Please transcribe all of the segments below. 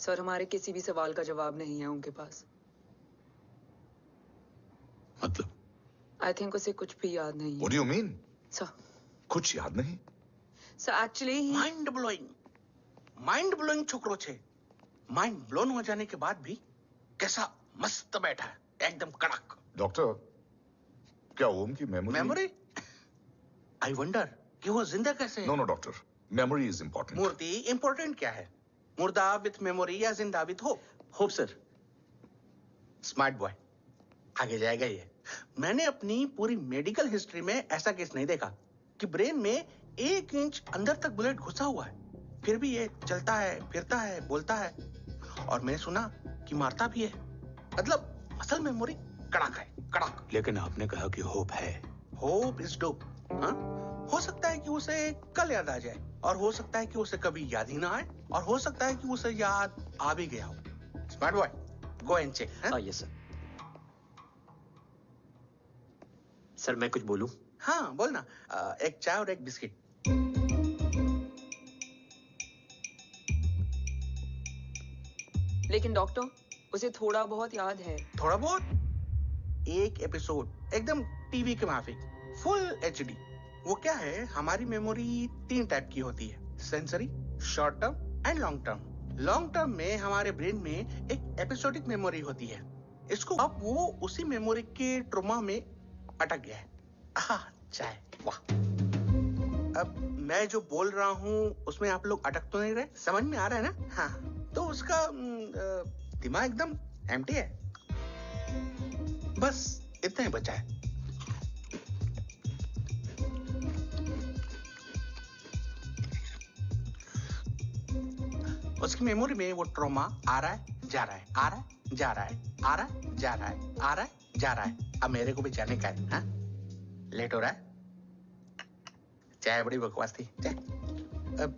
Sir, हमारे किसी भी सवाल का जवाब नहीं है उनके पास। मतलब? आई थिंक उसे कुछ भी याद नहीं है। What do you mean? Sir, कुछ याद नहीं? सर एक्चुअली माइंड ब्लोइंग छोकरो छे। माइंड ब्लोन हो जाने के बाद भी कैसा मस्त बैठा है, एकदम कड़क। डॉक्टर, क्या ओम की मेमोरी? आई वंडर कि वो जिंदा कैसे है? No doctor, memory is important. मूर्ति इंपॉर्टेंट क्या है? मुर्दा विथ मेमोरी या जिंदा with hope? Hope sir. Smart boy, आगे जाएगा ये। मैंने अपनी पूरी मेडिकल हिस्ट्री में ऐसा केस नहीं देखा कि ब्रेन में 1 इंच अंदर तक बुलेट घुसा हुआ है, फिर भी ये चलता है, फिरता है, बोलता है, और मैंने सुना कि मारता भी है। मतलब असल मेमोरी कड़क है, कड़क। लेकिन आपने कहा कि होप है। Hope is dope. हाँ, हो सकता है कि उसे कल याद आ जाए, और हो सकता है कि उसे कभी याद ही ना आए, और हो सकता है कि उसे याद आ भी गया हो। Smart boy, go and check. Yes sir. Sir मैं कुछ बोलूं? हाँ बोलना। एक चाय और एक बिस्किट। लेकिन डॉक्टर, उसे थोड़ा बहुत याद है। थोड़ा बहुत? एक एपिसोड एकदम टीवी के माफिक, फुल एचडी। वो क्या है, हमारी मेमोरी 3 टाइप की होती है, sensory, short term and long term. Long term में हमारे ब्रेन में एक एपिसोडिक मेमोरी होती है। इसको अब वो उसी मेमोरी के ट्रोमा में अटक गया है। चाय, वाह। अब मैं जो बोल रहा हूँ उसमें आप लोग अटक तो नहीं रहे? समझ में आ रहा है ना? हाँ, तो उसका दिमाग एकदम एम्प्टी है। बस इतना ही बचा है। उसकी मेमोरी में वो ट्रॉमा आ रहा है, जा रहा है, आ रहा है, जा रहा है, आ रहा है, जा रहा है, आ रहा है, जा रहा है। अब मेरे को भी जाने का है। हाँ, लेट हो रहा है। चाय बड़ी बकवास थी। अब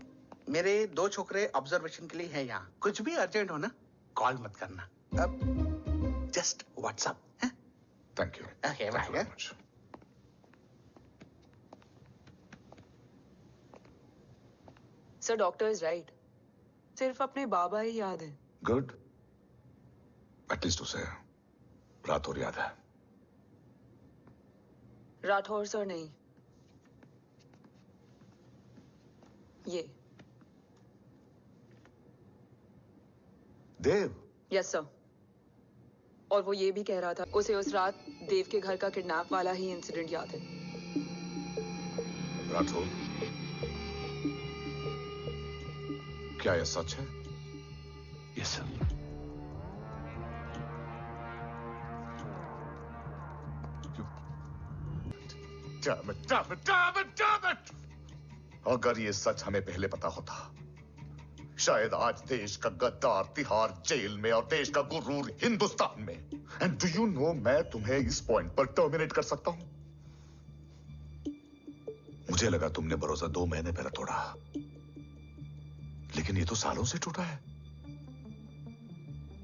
मेरे 2 छोकरे ऑब्जर्वेशन के लिए हैं यहाँ। कुछ भी अर्जेंट हो ना, कॉल मत करना। अब just WhatsApp. Thank you. Okay, bye. Sir, doctor is right. सिर्फ अपने बाबा ही याद है। गुड, एटलीस्ट उसे राठौर याद है। राठौर सर नहीं, ये देव। Yes sir. और वो ये भी कह रहा था उसे उस रात देव के घर का किडनैप वाला ही इंसिडेंट याद है। राठौर, क्या यह सच है? Yes sir. Damn it! अगर ये सच हमें पहले पता होता, शायद आज देश का गद्दार तिहाड़ जेल में और देश का गुरूर हिंदुस्तान में। एंड डू यू नो, मैं तुम्हें इस पॉइंट पर टर्मिनेट कर सकता हूं। मुझे लगा तुमने भरोसा 2 महीने पहले तोड़ा, लेकिन ये तो सालों से टूटा है।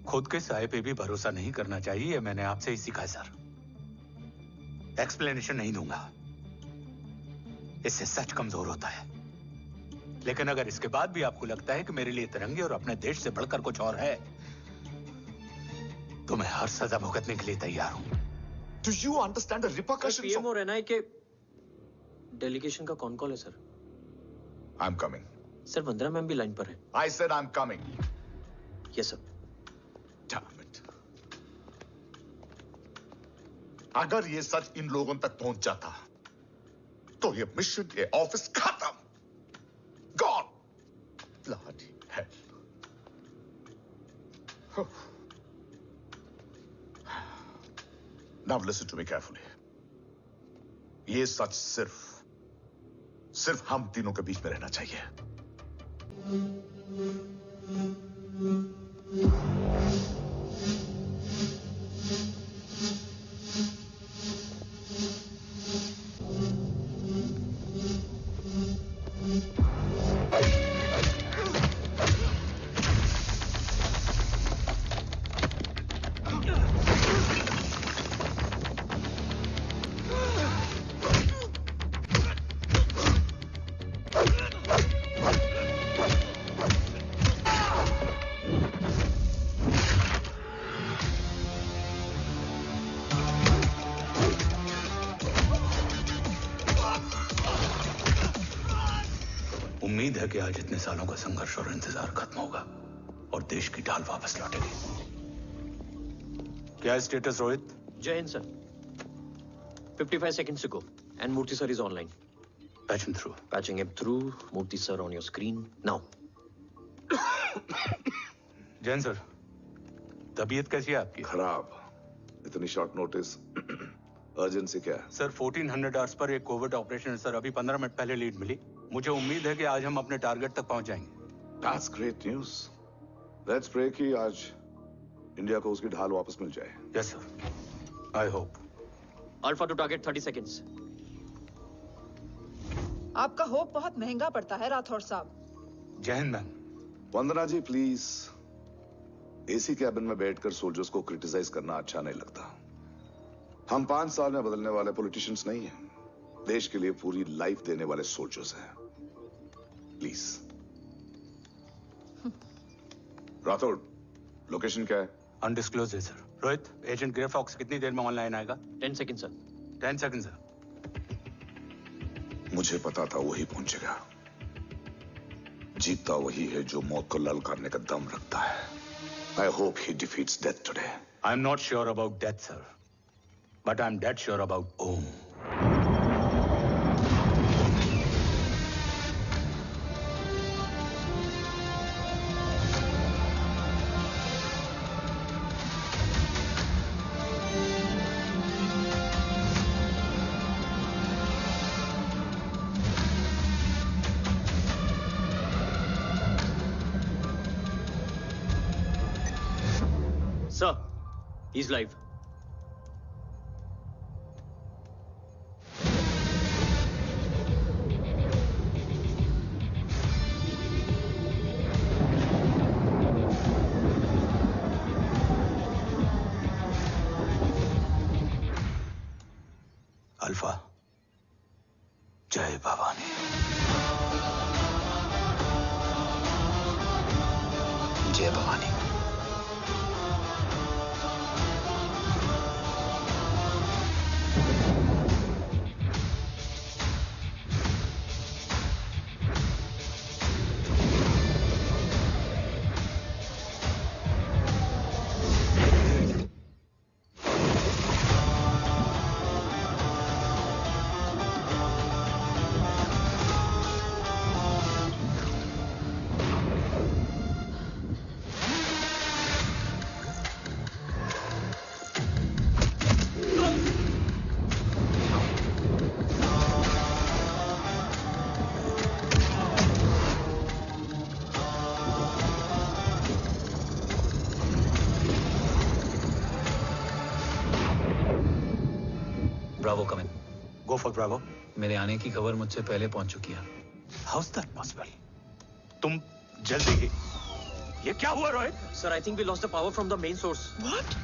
खुद के साए पे भी भरोसा नहीं करना चाहिए, मैंने आपसे ही सीखा है सर। एक्सप्लेनेशन नहीं दूंगा, इससे सच कमजोर होता है। लेकिन अगर इसके बाद भी आपको लगता है कि मेरे लिए तिरंगे और अपने देश से बढ़कर कुछ और है, तो मैं हर सजा भुगतने के लिए तैयार हूं। Do you understand the repercussions? PM और एनआई के डेलीगेशन का कौन कॉल है sir? I'm coming. Sir Vandana ma'am भी लाइन पर है। I said I'm coming. Yes sir. Damn it. अगर ये सच इन लोगों तक पहुंच जाता, तो ये मिशन, ये ऑफिस खत्म। Gone. Bloody hell. Now listen to me carefully. ये सच सिर्फ हम तीनों के बीच में रहना चाहिए। है कि आज इतने सालों का संघर्ष और इंतजार खत्म होगा और देश की ढाल वापस लौटेगी। क्या है स्टेटस रोहित? जय Hind sir. 55 seconds to go and Murthy sir is online. Patch him through. Patching him through. Murthy sir on your screen now. Jain sir, तबीयत कैसी है आपकी? खराब। इतनी शॉर्ट नोटिस। अर्जेंसी क्या है? सर 1400 आवर्स पर एक कोविड ऑपरेशन है सर। अभी 15 मिनट पहले लीड मिली। मुझे उम्मीद है कि आज हम अपने टारगेट तक पहुंच जाएंगे। That's great news. Let's pray कि आज इंडिया को उसकी ढाल वापस मिल जाए। Yes sir, I hope. Alpha to target 30 seconds. आपका होप बहुत महंगा पड़ता है राठौर साहब। Jai Hind ma'am. Vandana ji please, AC cabin में बैठकर सोल्जर्स को क्रिटिसाइज करना अच्छा नहीं लगता। हम 5 साल में बदलने वाले पॉलिटिशियंस नहीं हैं, देश के लिए पूरी लाइफ देने वाले सोल्जर्स हैं। प्लीज। राठौड़, लोकेशन क्या है? अनडिस्क्लोज है sir. Rohit, agent grey fox कितनी देर में ऑनलाइन आएगा? 10 seconds sir. 10 second sir. मुझे पता था वही पहुंचेगा। जीतता वही है जो मौत को ललकारने का दम रखता है। I hope he defeats death today. I'm not sure about death, sir. But I'm dead sure about Om. Sir, he's live. Alpha, जय भवानी। जय Bhavani. Bravo come in. Go for Bravo. मेरे आने की खबर मुझसे पहले पहुंच चुकी है। How is that possible? तुम जल्दी ही। ये क्या हुआ Rohit? Sir, I think we lost the power from the main source. What?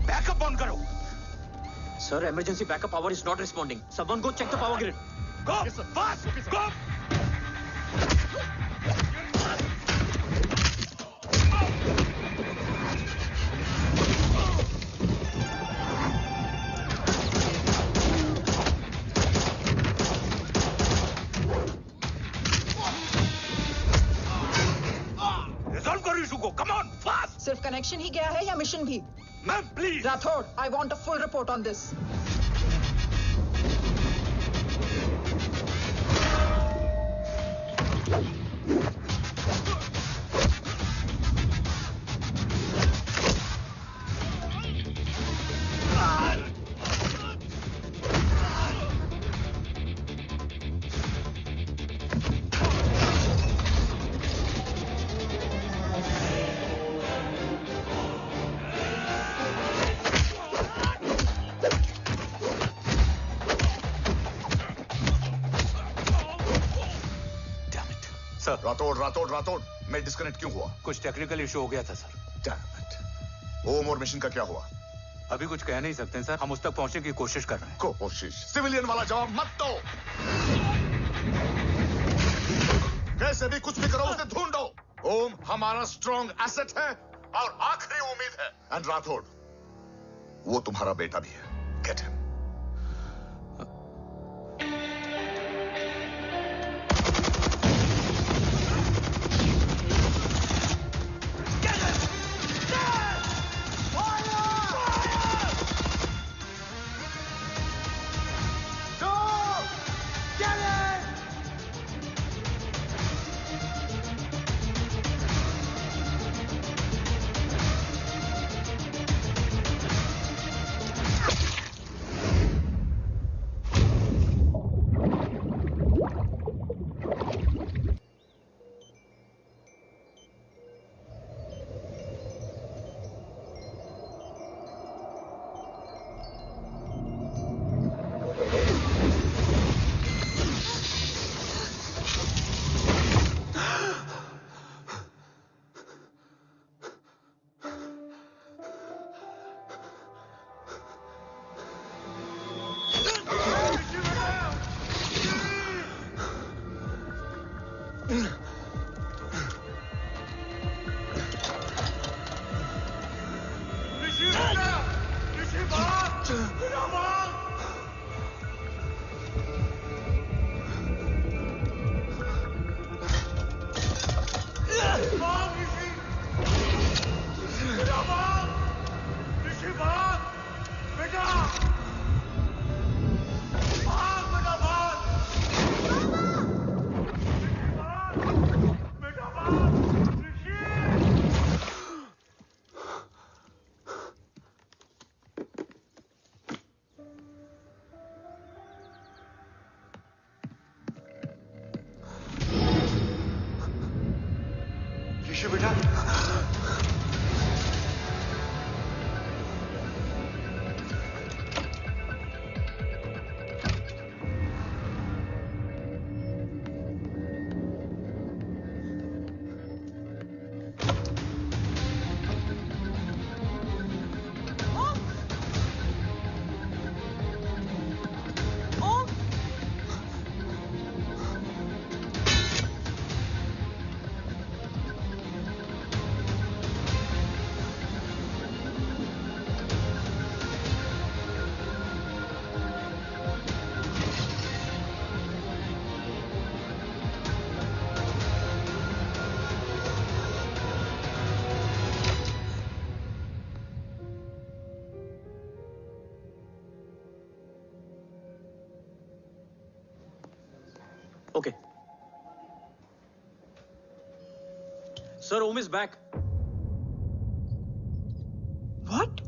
Backup on करो। Sir, emergency backup power is not responding. Someone go check the power grid. Go! Fast! Go! Resolve करो issue को। Come on, fast! सिर्फ connection ही गया है या mission भी? Ma'am please. Rathore, I want a full report on this. Sir, Rathore, मैं disconnect क्यों हुआ? कुछ टेक्निकल इशू हो गया था सर। Damn it. ओम और मिशन का क्या हुआ? अभी कुछ कह नहीं सकते सर, हम उस तक पहुंचने की कोशिश कर रहे हैं। कोशिश? सिविलियन वाला जवाब मत दो। कैसे भी कुछ भी करो, उसे ढूंढो। ओम हमारा स्ट्रॉन्ग एसेट है और आखिरी उम्मीद है। एंड राठौड़, वो तुम्हारा बेटा भी है। Get him. Okay. Sir, Om is back. What?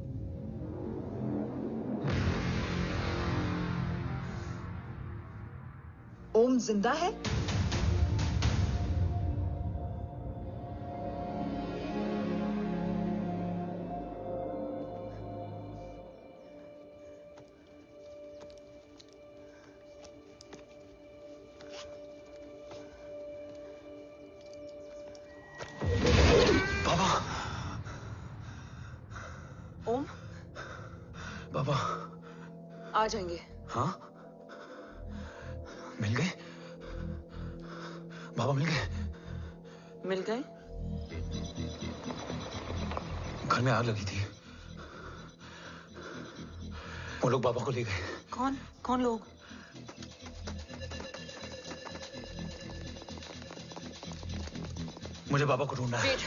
ओम जिंदा है? आ जाएंगे। हाँ? मिल गए? बाबा मिल गए? मिल गए? घर में आग लगी थी। वो लोग बाबा को ले गए। कौन? कौन लोग? मुझे बाबा को ढूंढना है। वेट,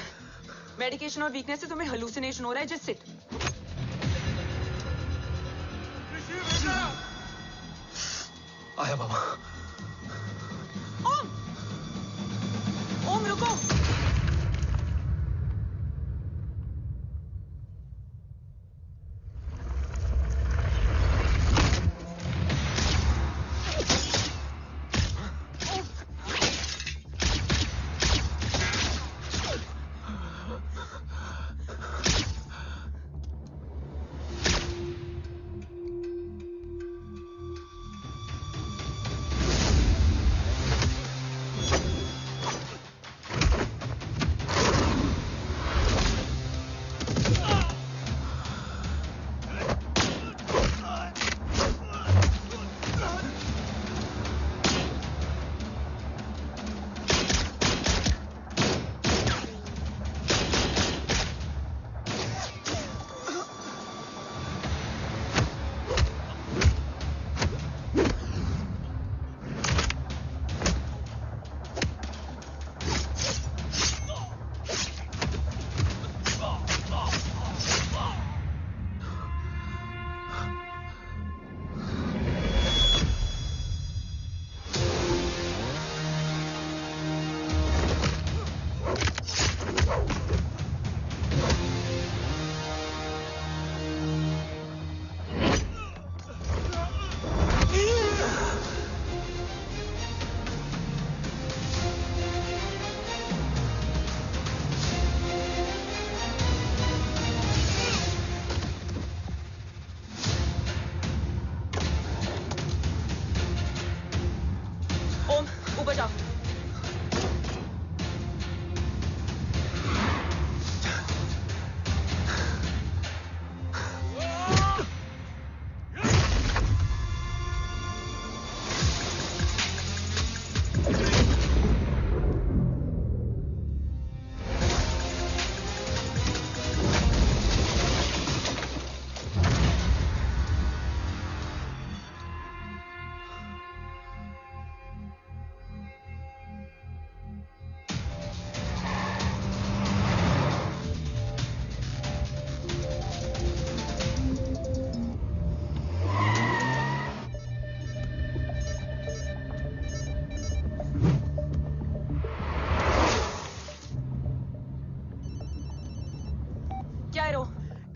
मेडिकेशन और वीकनेस से तुम्हें हेलुसिनेशन हो रहा है। Just sit. आया बाबा। ओम! ओम रुको!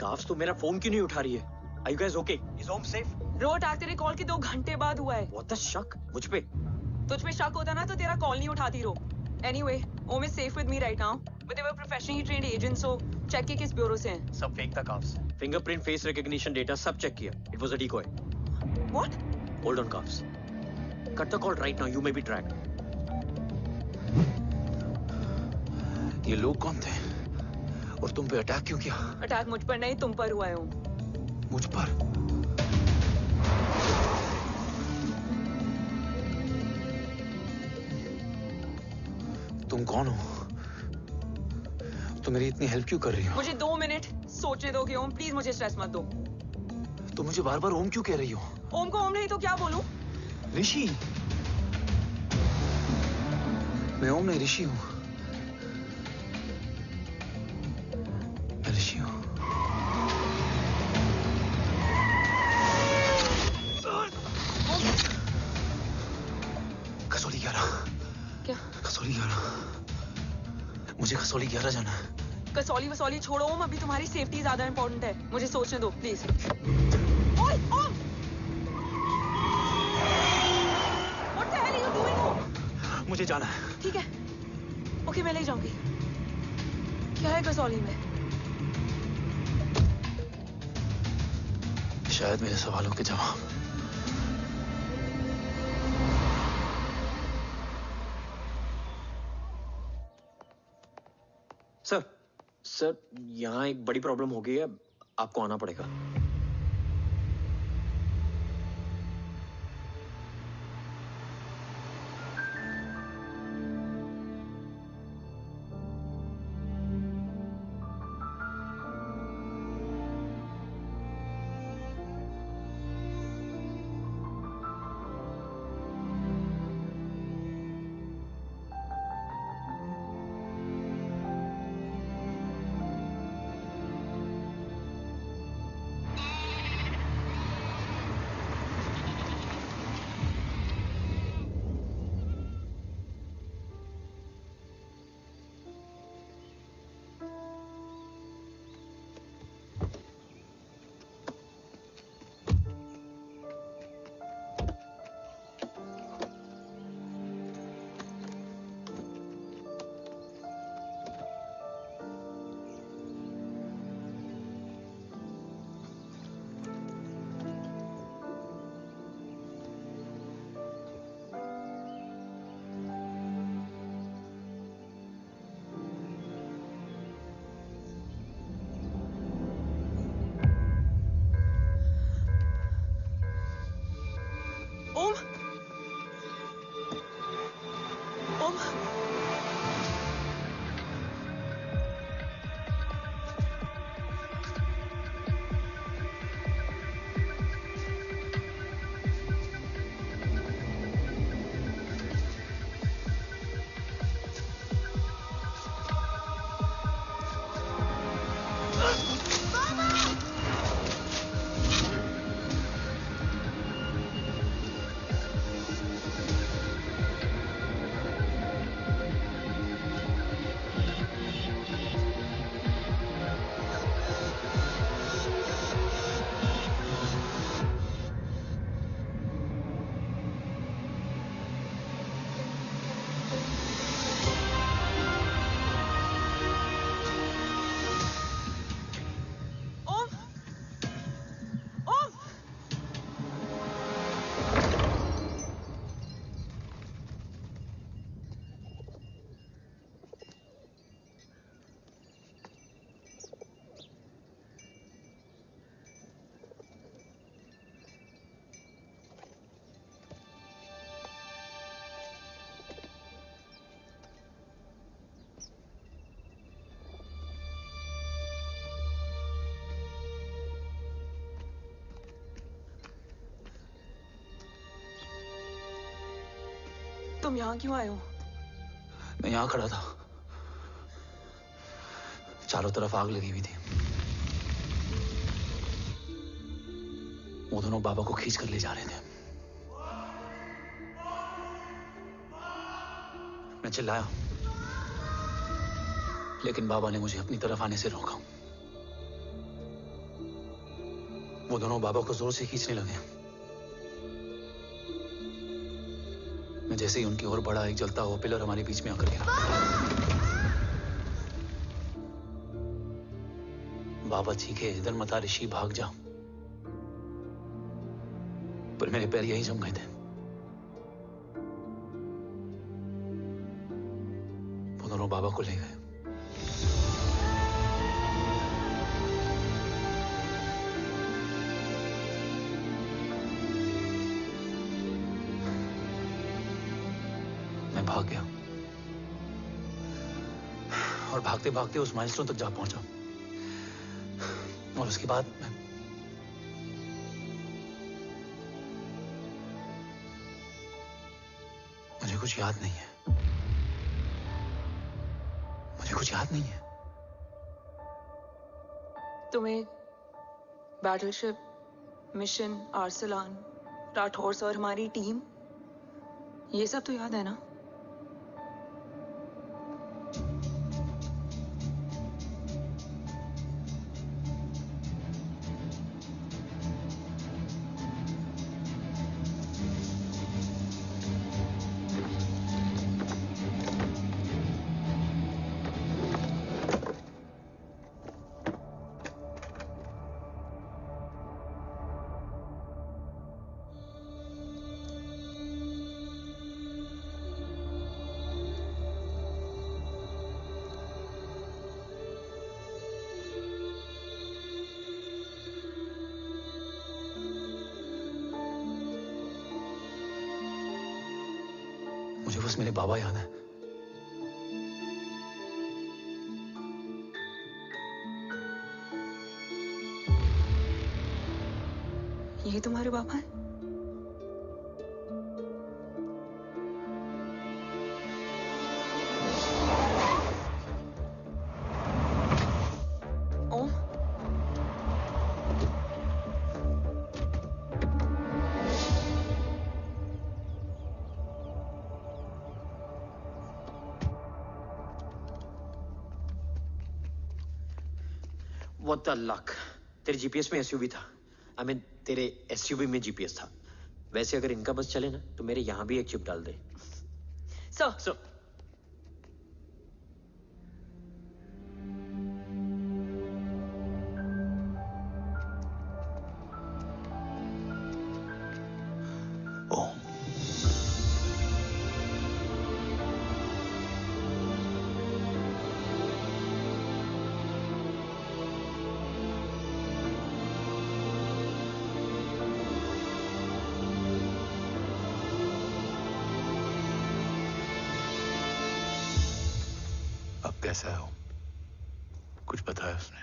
स्कार्फ्स तो मेरा फोन क्यों नहीं उठा रही है? Are you guys okay? Is Om safe? रो अटैक तेरे कॉल के 2 घंटे बाद हुआ है। What the शक? मुझ पे? तुझ पे शक होता ना तो तेरा कॉल नहीं उठाती रो। Anyway, Om is safe with me right now. But they were professionally trained agents, so check के किस ब्यूरो से हैं। सब फेक था carbs. Fingerprint, face recognition data सब चेक किया। It was a decoy. What? Hold on, carbs. Cut the call right now. You may be tracked. ये लोग कौन थे? और तुम पे अटैक क्यों किया? अटैक मुझ पर नहीं, तुम पर हुआ है ओम। मुझ पर? तुम कौन हो? तुम मेरी इतनी हेल्प क्यों कर रही हो? मुझे 2 मिनट सोचने दोगे ओम? प्लीज मुझे स्ट्रेस मत दो। तुम मुझे बार बार ओम क्यों कह रही हो? ओम को ओम नहीं तो क्या बोलूं? ऋषि। मैं ओम नहीं, ऋषि हूं। मैं ऋषि हूं। कसौली 11। क्या? कसौली 11। मुझे कसौली 11 जाना है। कसौली वसौली छोड़ो ओम, अभी तुम्हारी सेफ्टी ज्यादा इंपॉर्टेंट है। मुझे सोचने दो प्लीज। ओए ओम! What the hell are you doing, ओम? मुझे जाना है। ठीक है, ओके मैं ले जाऊंगी। क्या है कसौली में? शायद मेरे सवालों के जवाब। सर, यहाँ एक बड़ी प्रॉब्लम हो गई है। आपको आना पड़ेगा। ओम! ओम! तुम यहाँ क्यों आए हो? मैं यहाँ खड़ा था। चारों तरफ आग लगी हुई थी। वो दोनों बाबा को खींच कर ले जा रहे थे। मैं चिल्लाया, लेकिन बाबा ने मुझे अपनी तरफ आने से रोका। वो दोनों बाबा को जोर से खींचने लगे। मैं जैसे ही उनकी ओर बढ़ा, एक जलता हुआ पिलर हमारे बीच में आकर गिरा। बाबा चीखे, इधर मत आ ऋषि, भाग जा। पर मेरे पैर यहीं जम गए थे। वो दोनों बाबा को ले गए। मैं भाग गया और भागते भागते उस माइलस्टोन तक जा पहुंचा। और उसके बाद मुझे कुछ याद नहीं है। मुझे कुछ याद नहीं है। तुम्हें बैटलशिप, मिशन, आर्सलान, राठौर और हमारी टीम, ये सब तो याद है ना? मुझे बस मेरे बाबा याद है। ये तुम्हारे बाबा हैं? ओम, What the luck? तेरे जीपीएस में एसयूवी था। I mean, तेरे एसयूवी में जीपीएस था। वैसे अगर इनका बस चले ना, तो मेरे यहाँ भी एक चिप डाल दे। सर। ओम, अब कैसा है ओम? कुछ बताया उसने?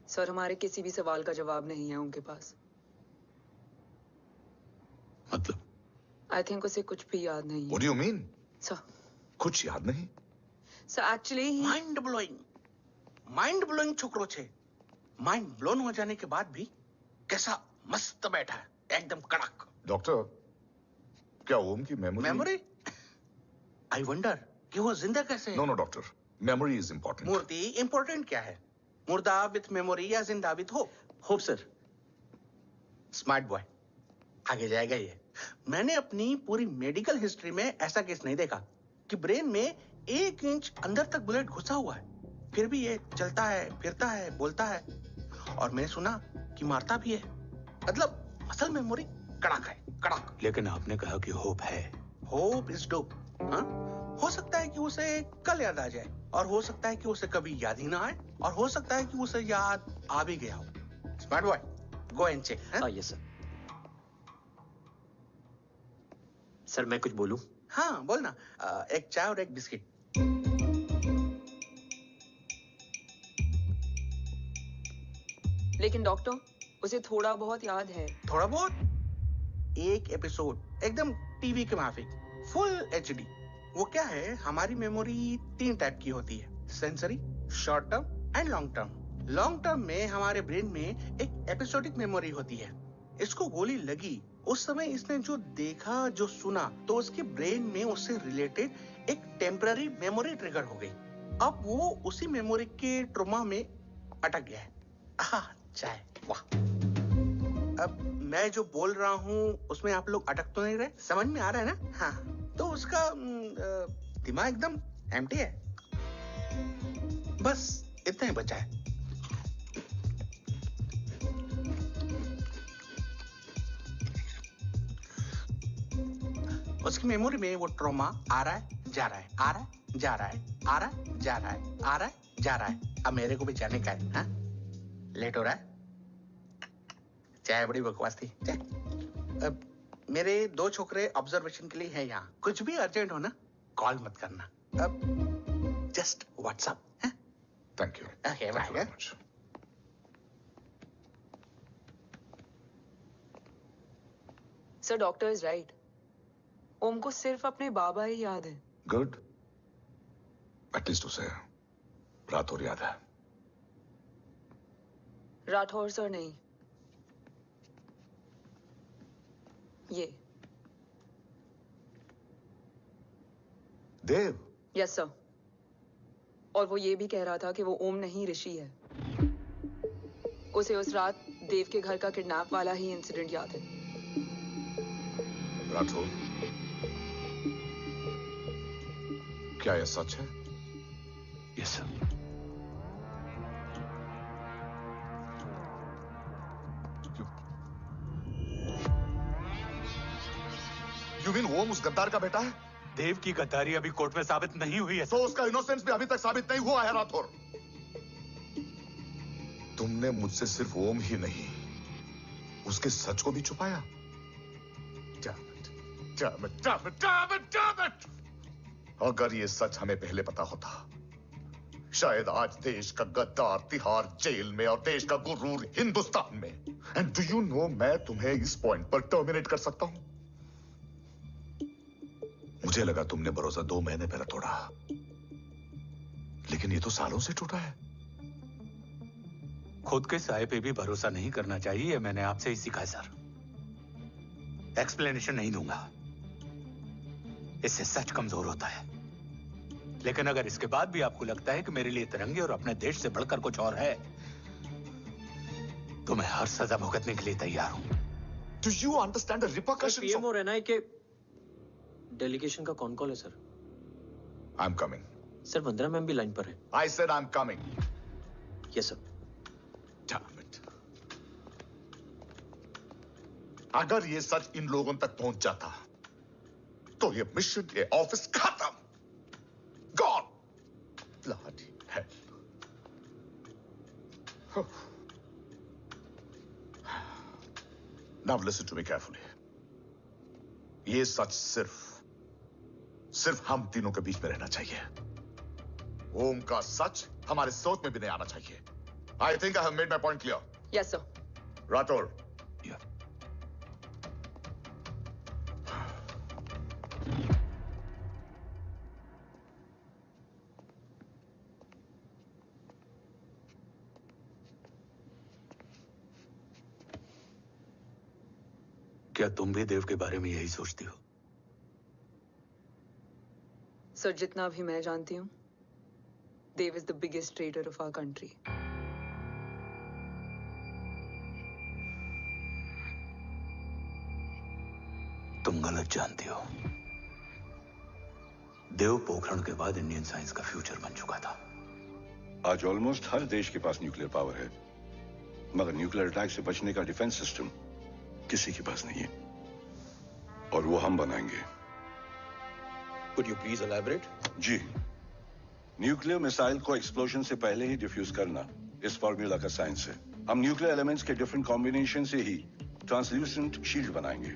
सर, हमारे किसी भी सवाल का जवाब नहीं है उनके पास। मतलब? आई थिंक उसे कुछ भी याद नहीं What है। do you mean? सर, कुछ याद नहीं? सर एक्चुअली माइंड ब्लोइंग छोकरो छे। माइंड ब्लोन हो जाने के बाद भी कैसा मस्त बैठा है, एकदम कड़क। डॉक्टर, क्या ओम की मेमोरी? आई वंडर कि वो जिंदा कैसे है? No doctor, memory is important. मूर्ति इंपॉर्टेंट क्या है? मुर्दा विथ मेमोरी या जिंदा with hope? Hope sir. Smart boy, आगे जाएगा ये। मैंने अपनी पूरी मेडिकल हिस्ट्री में ऐसा केस नहीं देखा कि ब्रेन में 1 इंच अंदर तक बुलेट घुसा हुआ है, फिर भी ये चलता है, फिरता है, बोलता है, और मैंने सुना कि मारता भी है। मतलब असल मेमोरी कड़क है, कड़क। लेकिन आपने कहा कि होप है। Hope is dope. हाँ? हो सकता है कि उसे कल याद आ जाए, और हो सकता है कि उसे कभी याद ही ना आए, और हो सकता है कि उसे याद आ भी गया हो। Smart boy, go and check. Yes sir. Sir मैं कुछ बोलूं? हाँ बोलना। एक चाय और एक बिस्किट। लेकिन डॉक्टर, उसे थोड़ा बहुत याद है। थोड़ा बहुत? एक एपिसोड एकदम टीवी के माफिक, फुल एचडी। वो क्या है, हमारी मेमोरी 3 टाइप की होती है, sensory, short term and long term. Long term में हमारे ब्रेन में एक एपिसोडिक मेमोरी होती है। इसको गोली लगी, उस समय इसने जो देखा, जो सुना, तो उसके ब्रेन में उससे रिलेटेड एक टेम्पररी मेमोरी ट्रिगर हो गई। अब वो उसी मेमोरी के ट्रॉमा में अटक गया है। चाय, वाह। अब मैं जो बोल रहा हूँ उसमें आप लोग अटक तो नहीं रहे? समझ में आ रहा है ना? हाँ, तो उसका दिमाग एकदम एम्प्टी है। बस इतना ही बचा है। उसकी मेमोरी में वो ट्रॉमा आ रहा है, जा रहा है, आ रहा है, जा रहा है, आ रहा है, जा रहा है, आ रहा है, जा रहा है। अब मेरे को भी जाने का है, हाँ? लेट हो रहा है? चाय बड़ी बकवास थी। अब मेरे 2 छोकरे ऑब्जर्वेशन के लिए हैं यहाँ। कुछ भी अर्जेंट हो ना, कॉल मत करना। अब जस्ट व्हाट्सएप, हाँ? Thank you. Okay, bye. Sir, doctor is right. Om को सिर्फ अपने बाबा ही याद है। गुड। एटलीस्ट उसे राठौर याद है। राठौर सर नहीं, ये देव। Yes sir. और वो ये भी कह रहा था कि वो ओम नहीं, ऋषि है। उसे उस रात देव के घर का किडनैप वाला ही इंसिडेंट याद है। राठौर, क्या यह सच है? Yes sir. यू मीन ओम उस गद्दार का बेटा है? देव की गद्दारी अभी कोर्ट में साबित नहीं हुई है। तो उसका इनोसेंस भी अभी तक साबित नहीं हुआ है राठौर। तुमने मुझसे सिर्फ ओम ही नहीं, उसके सच को भी छुपाया। Damn it! अगर ये सच हमें पहले पता होता, शायद आज देश का गद्दार तिहाड़ जेल में और देश का गुरूर हिंदुस्तान में। एंड डू यू नो, मैं तुम्हें इस पॉइंट पर टर्मिनेट कर सकता हूं। मुझे लगा तुमने भरोसा 2 महीने पहले तोड़ा, लेकिन ये तो सालों से टूटा है। खुद के साय पे भी भरोसा नहीं करना चाहिए, मैंने आपसे ही सीखा है सर। एक्सप्लेनेशन नहीं दूंगा, इससे सच कमजोर होता है। लेकिन अगर इसके बाद भी आपको लगता है कि मेरे लिए तिरंगे और अपने देश से बढ़कर कुछ और है, तो मैं हर सजा भुगतने के लिए तैयार हूं। Do you understand the repercussions? PM और एनआई के डेलीगेशन का कौन कॉल है sir? I'm coming. Sir, Vandana ma'am भी लाइन पर है। I said I'm coming. Yes sir. Damn it. अगर ये सच इन लोगों तक पहुंच जाता, तो ये मिशन, ये ऑफिस खत्म। Gone. Bloody hell. Now listen to me carefully. ये सच सिर्फ हम तीनों के बीच में रहना चाहिए। ओम का सच हमारे सोच में भी नहीं आना चाहिए। I think I have made my point clear. Yes sir. Rathore. Yeah. क्या तुम भी देव के बारे में यही सोचती हो? सर, जितना भी मैं जानती हूँ, Dev is the biggest trader of our country. तुम गलत जानती हो। देव पोखरण के बाद इंडियन साइंस का फ्यूचर बन चुका था। आज ऑलमोस्ट हर देश के पास न्यूक्लियर पावर है, मगर न्यूक्लियर अटैक से बचने का डिफेंस सिस्टम किसी के पास नहीं है, और वो हम बनाएंगे। Could you please elaborate? जी, न्यूक्लियर मिसाइल को एक्सप्लोजन से पहले ही डिफ्यूज करना इस फॉर्मूला का साइंस है। हम न्यूक्लियर एलिमेंट्स के डिफरेंट कॉम्बिनेशन से ही ट्रांसल्यूसेंट शील्ड बनाएंगे,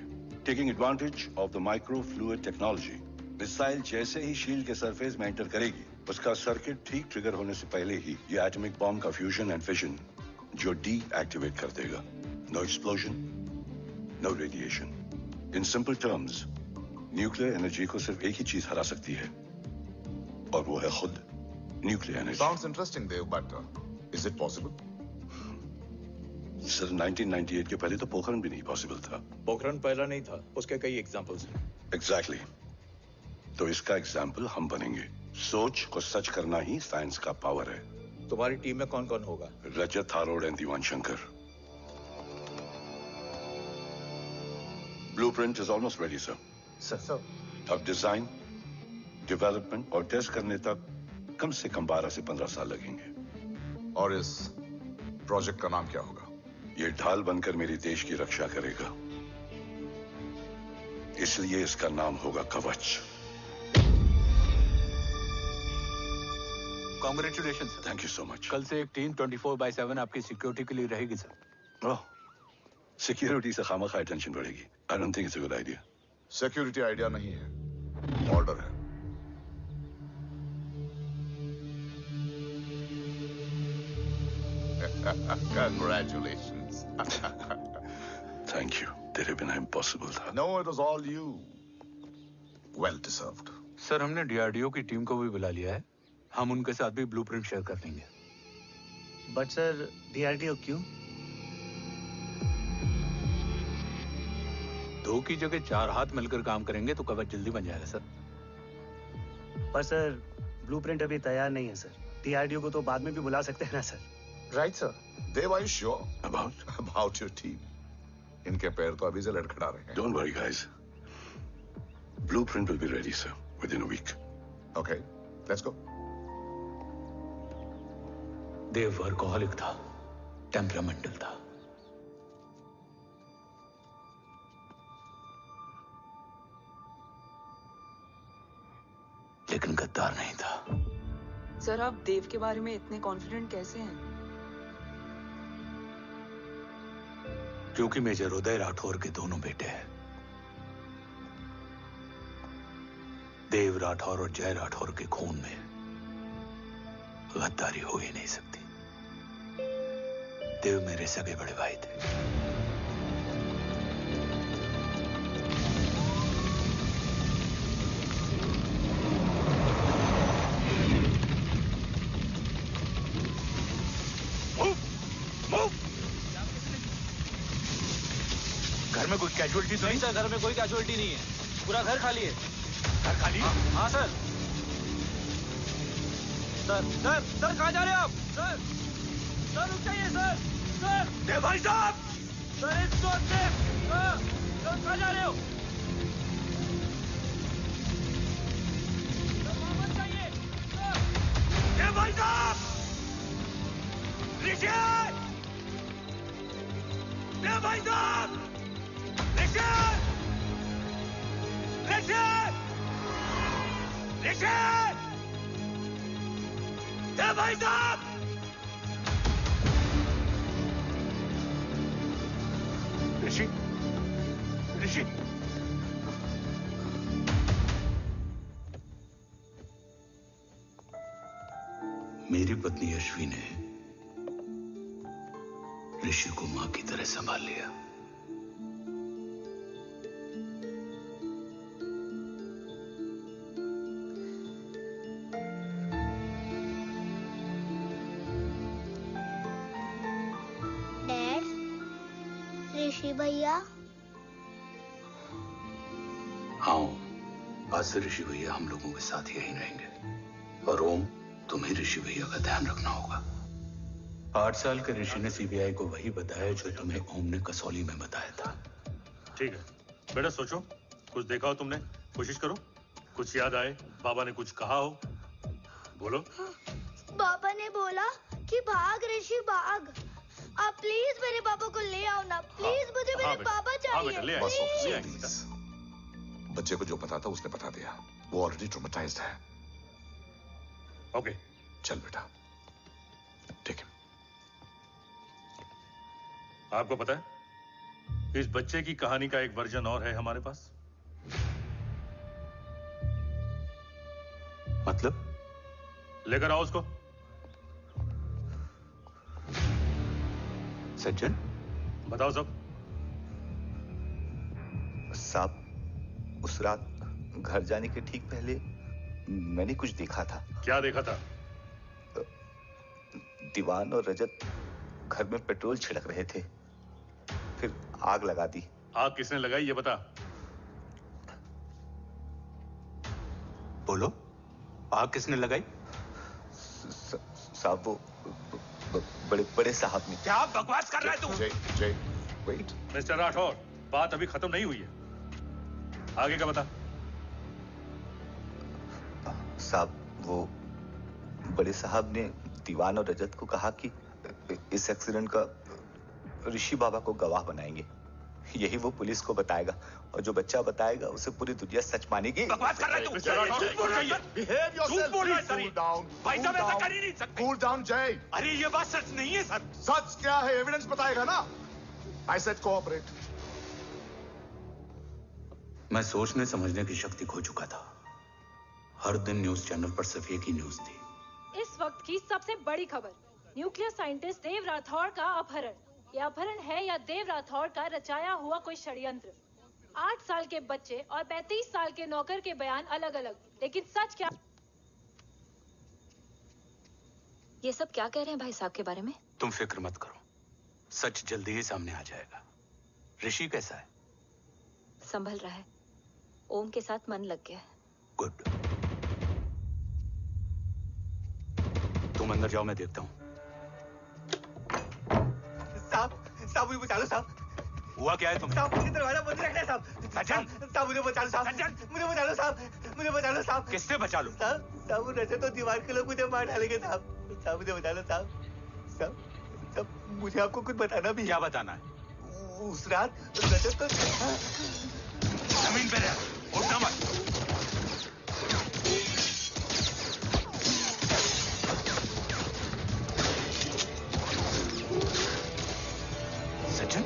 taking advantage of the micro fluid technology. Missile जैसे ही शील्ड के सरफेस में एंटर करेगी, उसका सर्किट ठीक ट्रिगर होने से पहले ही ये एटॉमिक बॉम्ब का फ्यूजन एंड फिशन जो डीएक्टिवेट कर देगा। No explosion, no radiation. In simple terms, nuclear energy को सिर्फ एक ही चीज हरा सकती है, और वो है खुद nuclear energy. Sounds interesting, Dev, but is it possible? Sir, 1998 के पहले तो पोखरण भी नहीं पॉसिबल था। पोखरण पहला नहीं था, उसके कई एग्जांपल्स हैं। एग्जैक्टली। तो इसका एग्जाम्पल हम बनेंगे। सोच को सच करना ही साइंस का पावर है। तुम्हारी टीम में कौन कौन होगा? Rajat Tharod and Diwan Shankar. Blueprint is almost ready, sir. Sir. अब डिजाइन, डेवलपमेंट और टेस्ट करने तक कम से कम 12 से 15 साल लगेंगे. और इस प्रोजेक्ट का नाम क्या होगा? ये ढाल बनकर मेरे देश की रक्षा करेगा, इसलिए इसका नाम होगा कवच. Congratulation sir. Thank you so much. कल से एक टीम 24/7 आपकी सिक्योरिटी के लिए रहेगी सर. ओह, सिक्योरिटी से खामखा टेंशन बढ़ेगी. I don't think it's a good idea. Security idea नहीं है, ऑर्डर है. Congratulations. Thank you. तेरे बिना इम्पॉसिबल था. No, it was all you. Well deserved. Sir हमने डीआरडीओ की टीम को भी बुला लिया है. हम उनके साथ भी ब्लूप्रिंट शेयर कर देंगे. बट सर डीआरडीओ क्यों? 2 की जगह 4 हाथ मिलकर काम करेंगे तो कवच जल्दी बन जाएगा सर. पर सर ब्लूप्रिंट अभी तैयार नहीं है सर. डीआरडीओ को तो बाद में भी बुला सकते हैं ना sir. Right, sir. Dev, are you sure about your team? इनके पैर तो अभी से लड़खड़ा रहे हैं. Don't worry, guys. Blueprint will be ready, sir, within a week. Okay, let's go. Dev workaholic था, टेम्परामेंटल था. लेकिन गद्दार नहीं था. सर आप देव के बारे में इतने कॉन्फिडेंट कैसे हैं? क्योंकि मेजर उदय राठौर के दोनों बेटे हैं. देव राठौर और जय राठौर के खून में गद्दारी हो ही नहीं सकती. देव मेरे सगे बड़े भाई थे. घर में कोई कैजुअलिटी तो नहीं? सर घर में कोई कैजुअलिटी नहीं है. पूरा घर खाली है. घर खाली? हाँ सर. सर कहाँ जा रहे हो आप? सर रुक जाइए सर. देव भाई साहब! Sir it's not safe. Sir कहाँ जा रहे हो? सर वापस जाइए. देव भाई साहब! ऋषि! देव भाई साहब! ऋषि! देव भाई साहब! ऋषि! मेरी पत्नी अश्वी ने ऋषि को मां की तरह संभाल लिया. ऋषि भैया. हाँ, आज से ऋषि भैया हम लोगों के साथ यहीं रहेंगे. और ओम, तुम्हें ऋषि भैया का ध्यान रखना होगा. 8 साल के ऋषि ने सीबीआई को वही बताया जो तुम्हें ओम ने कसौली में बताया था. ठीक है बेटा, सोचो. कुछ देखा हो तुमने? कोशिश करो. कुछ याद आए? बाबा ने कुछ कहा हो? बोलो. बाबा ने बोला कि भाग ऋषि भाग. आप प्लीज मेरे पापा को ले आओ ना. प्लीज मुझे मेरे पापा चाहिए. प्लीज. बच्चे को जो पता था उसने बता दिया. वो ऑलरेडी ट्रॉमेटाइज्ड है. ओके चल बेटा. ठीक है. आपको पता है इस बच्चे की कहानी का एक वर्जन और है हमारे पास. मतलब? लेकर आओ उसको. सज्जन बताओ सब. साहब, उस रात घर जाने के ठीक पहले मैंने कुछ देखा था. क्या देखा था? दीवान और रजत घर में पेट्रोल छिड़क रहे थे, फिर आग लगा दी. आग किसने लगाई ये बता. बोलो, आग किसने लगाई? साहब, वो बड़े बड़े साहब ने। क्या बकवास कर रहा है तू? जय वेट। मिस्टर राठौर, बात अभी खत्म नहीं हुई है, आगे का बता। साहब, वो बड़े साहब ने दीवान और रजत को कहा कि इस एक्सीडेंट का ऋषि बाबा को गवाह बनाएंगे। यही वो पुलिस को बताएगा और जो बच्चा बताएगा उसे पूरी दुनिया सच मानेगी। बकवास कर रहा है तू? झूठ बोल रहा है। Behave yourself, झूठ बोल रहा है please. सर। Cool down. भाई साहब Cool ऐसा down. कर ही नहीं सकते। Cool down, जय। अरे ये बात सच नहीं है सर। सच क्या है? एविडेंस बताएगा ना। I said cooperate. मैं सोचने समझने की शक्ति खो चुका था। हर दिन न्यूज चैनल पर सिर्फ एक ही न्यूज थी। इस वक्त की सबसे बड़ी खबर, न्यूक्लियर साइंटिस्ट देव राठौड़ का अपहरण। यह अपहरण है या देव राठौड़ का रचाया हुआ कोई षड्यंत्र? 8 साल के बच्चे और 35 साल के नौकर के बयान अलग अलग, लेकिन सच क्या? ये सब क्या कह रहे हैं भाई साहब के बारे में? तुम फिक्र मत करो, सच जल्दी ही सामने आ जाएगा। ऋषि कैसा है? संभल रहा है। ओम के साथ मन लग गया है। गुड। तुम अंदर जाओ, मैं देखता हूँ। साहब मुझे बचा लो साहब। हुआ क्या है तुम्हें? साहब मुझे दरवाजा बंद रखना है साहब। सज्जन, साहब मुझे बचा लो साहब। मुझे बचा लो साहब। मुझे बचा लो साहब। किससे बचा लो? साहब वो रजत तो दीवार के लोग मुझे मार डालेंगे साहब। साहब मुझे बचा लो साहब। साहब मुझे आपको कुछ बताना भी है। क्या बताना है? उस रात रजत तो जमीन पे रह, उठना मत। सज्जन,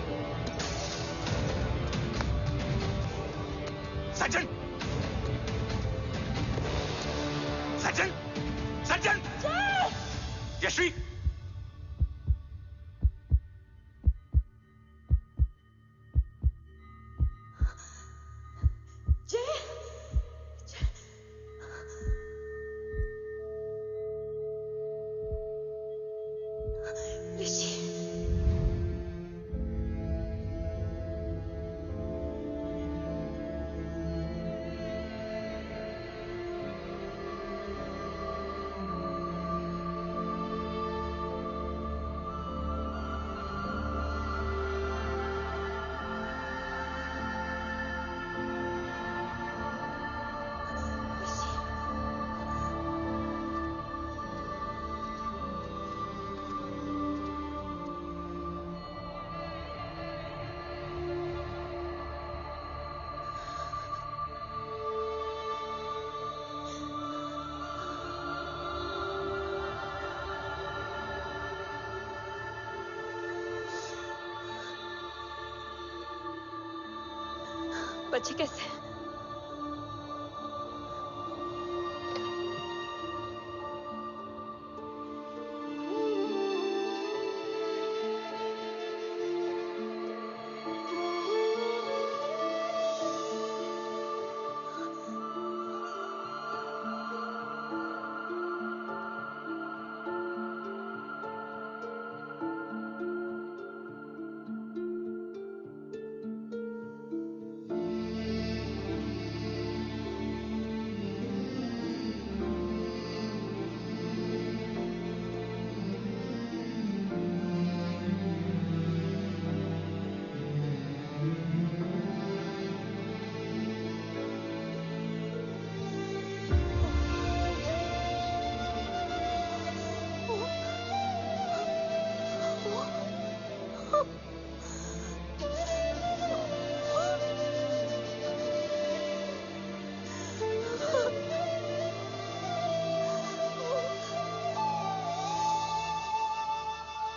सज्जन, सज्जन, सज्जन, यश्वी, बच्चे कैसे हैं?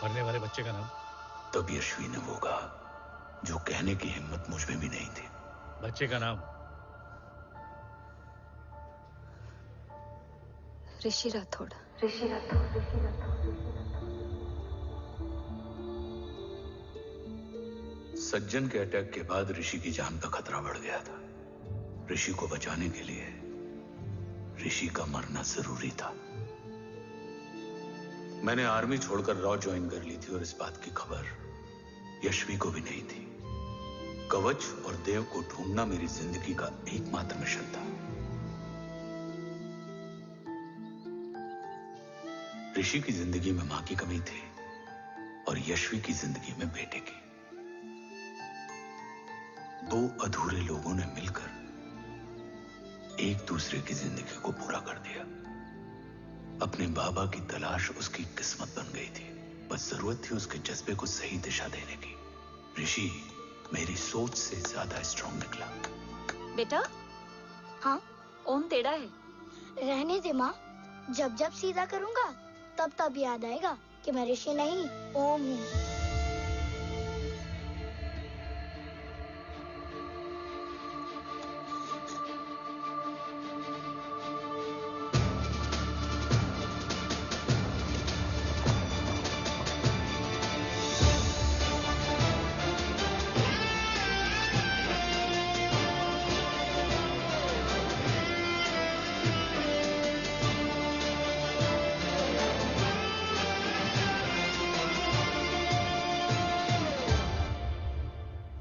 मरने वाले बच्चे का नाम? तब यश्वी ने वो कहा जो कहने की हिम्मत मुझ में भी नहीं थी। बच्चे का नाम? ऋषि राठौड़। ऋषि राठौड़। सज्जन के अटैक के बाद ऋषि की जान का खतरा बढ़ गया था। ऋषि को बचाने के लिए ऋषि का मरना जरूरी था। मैंने आर्मी छोड़कर रॉ ज्वाइन कर ली थी और इस बात की खबर यश्वी को भी नहीं थी। कवच और देव को ढूंढना मेरी जिंदगी का एकमात्र मिशन था। ऋषि की जिंदगी में मां की कमी थी, और यशवी की जिंदगी में बेटे की। दो अधूरे लोगों ने मिलकर एक दूसरे की जिंदगी को पूरा कर दिया। अपने बाबा की तलाश उसकी किस्मत बन गई थी, बस जरूरत थी उसके जज्बे को सही दिशा देने की। ऋषि मेरी सोच से ज्यादा स्ट्रांग निकला। बेटा, हाँ ओम टेढ़ा है। रहने दे माँ, जब जब सीधा करूँगा तब तब याद आएगा कि मैं ऋषि नहीं ओम हूँ।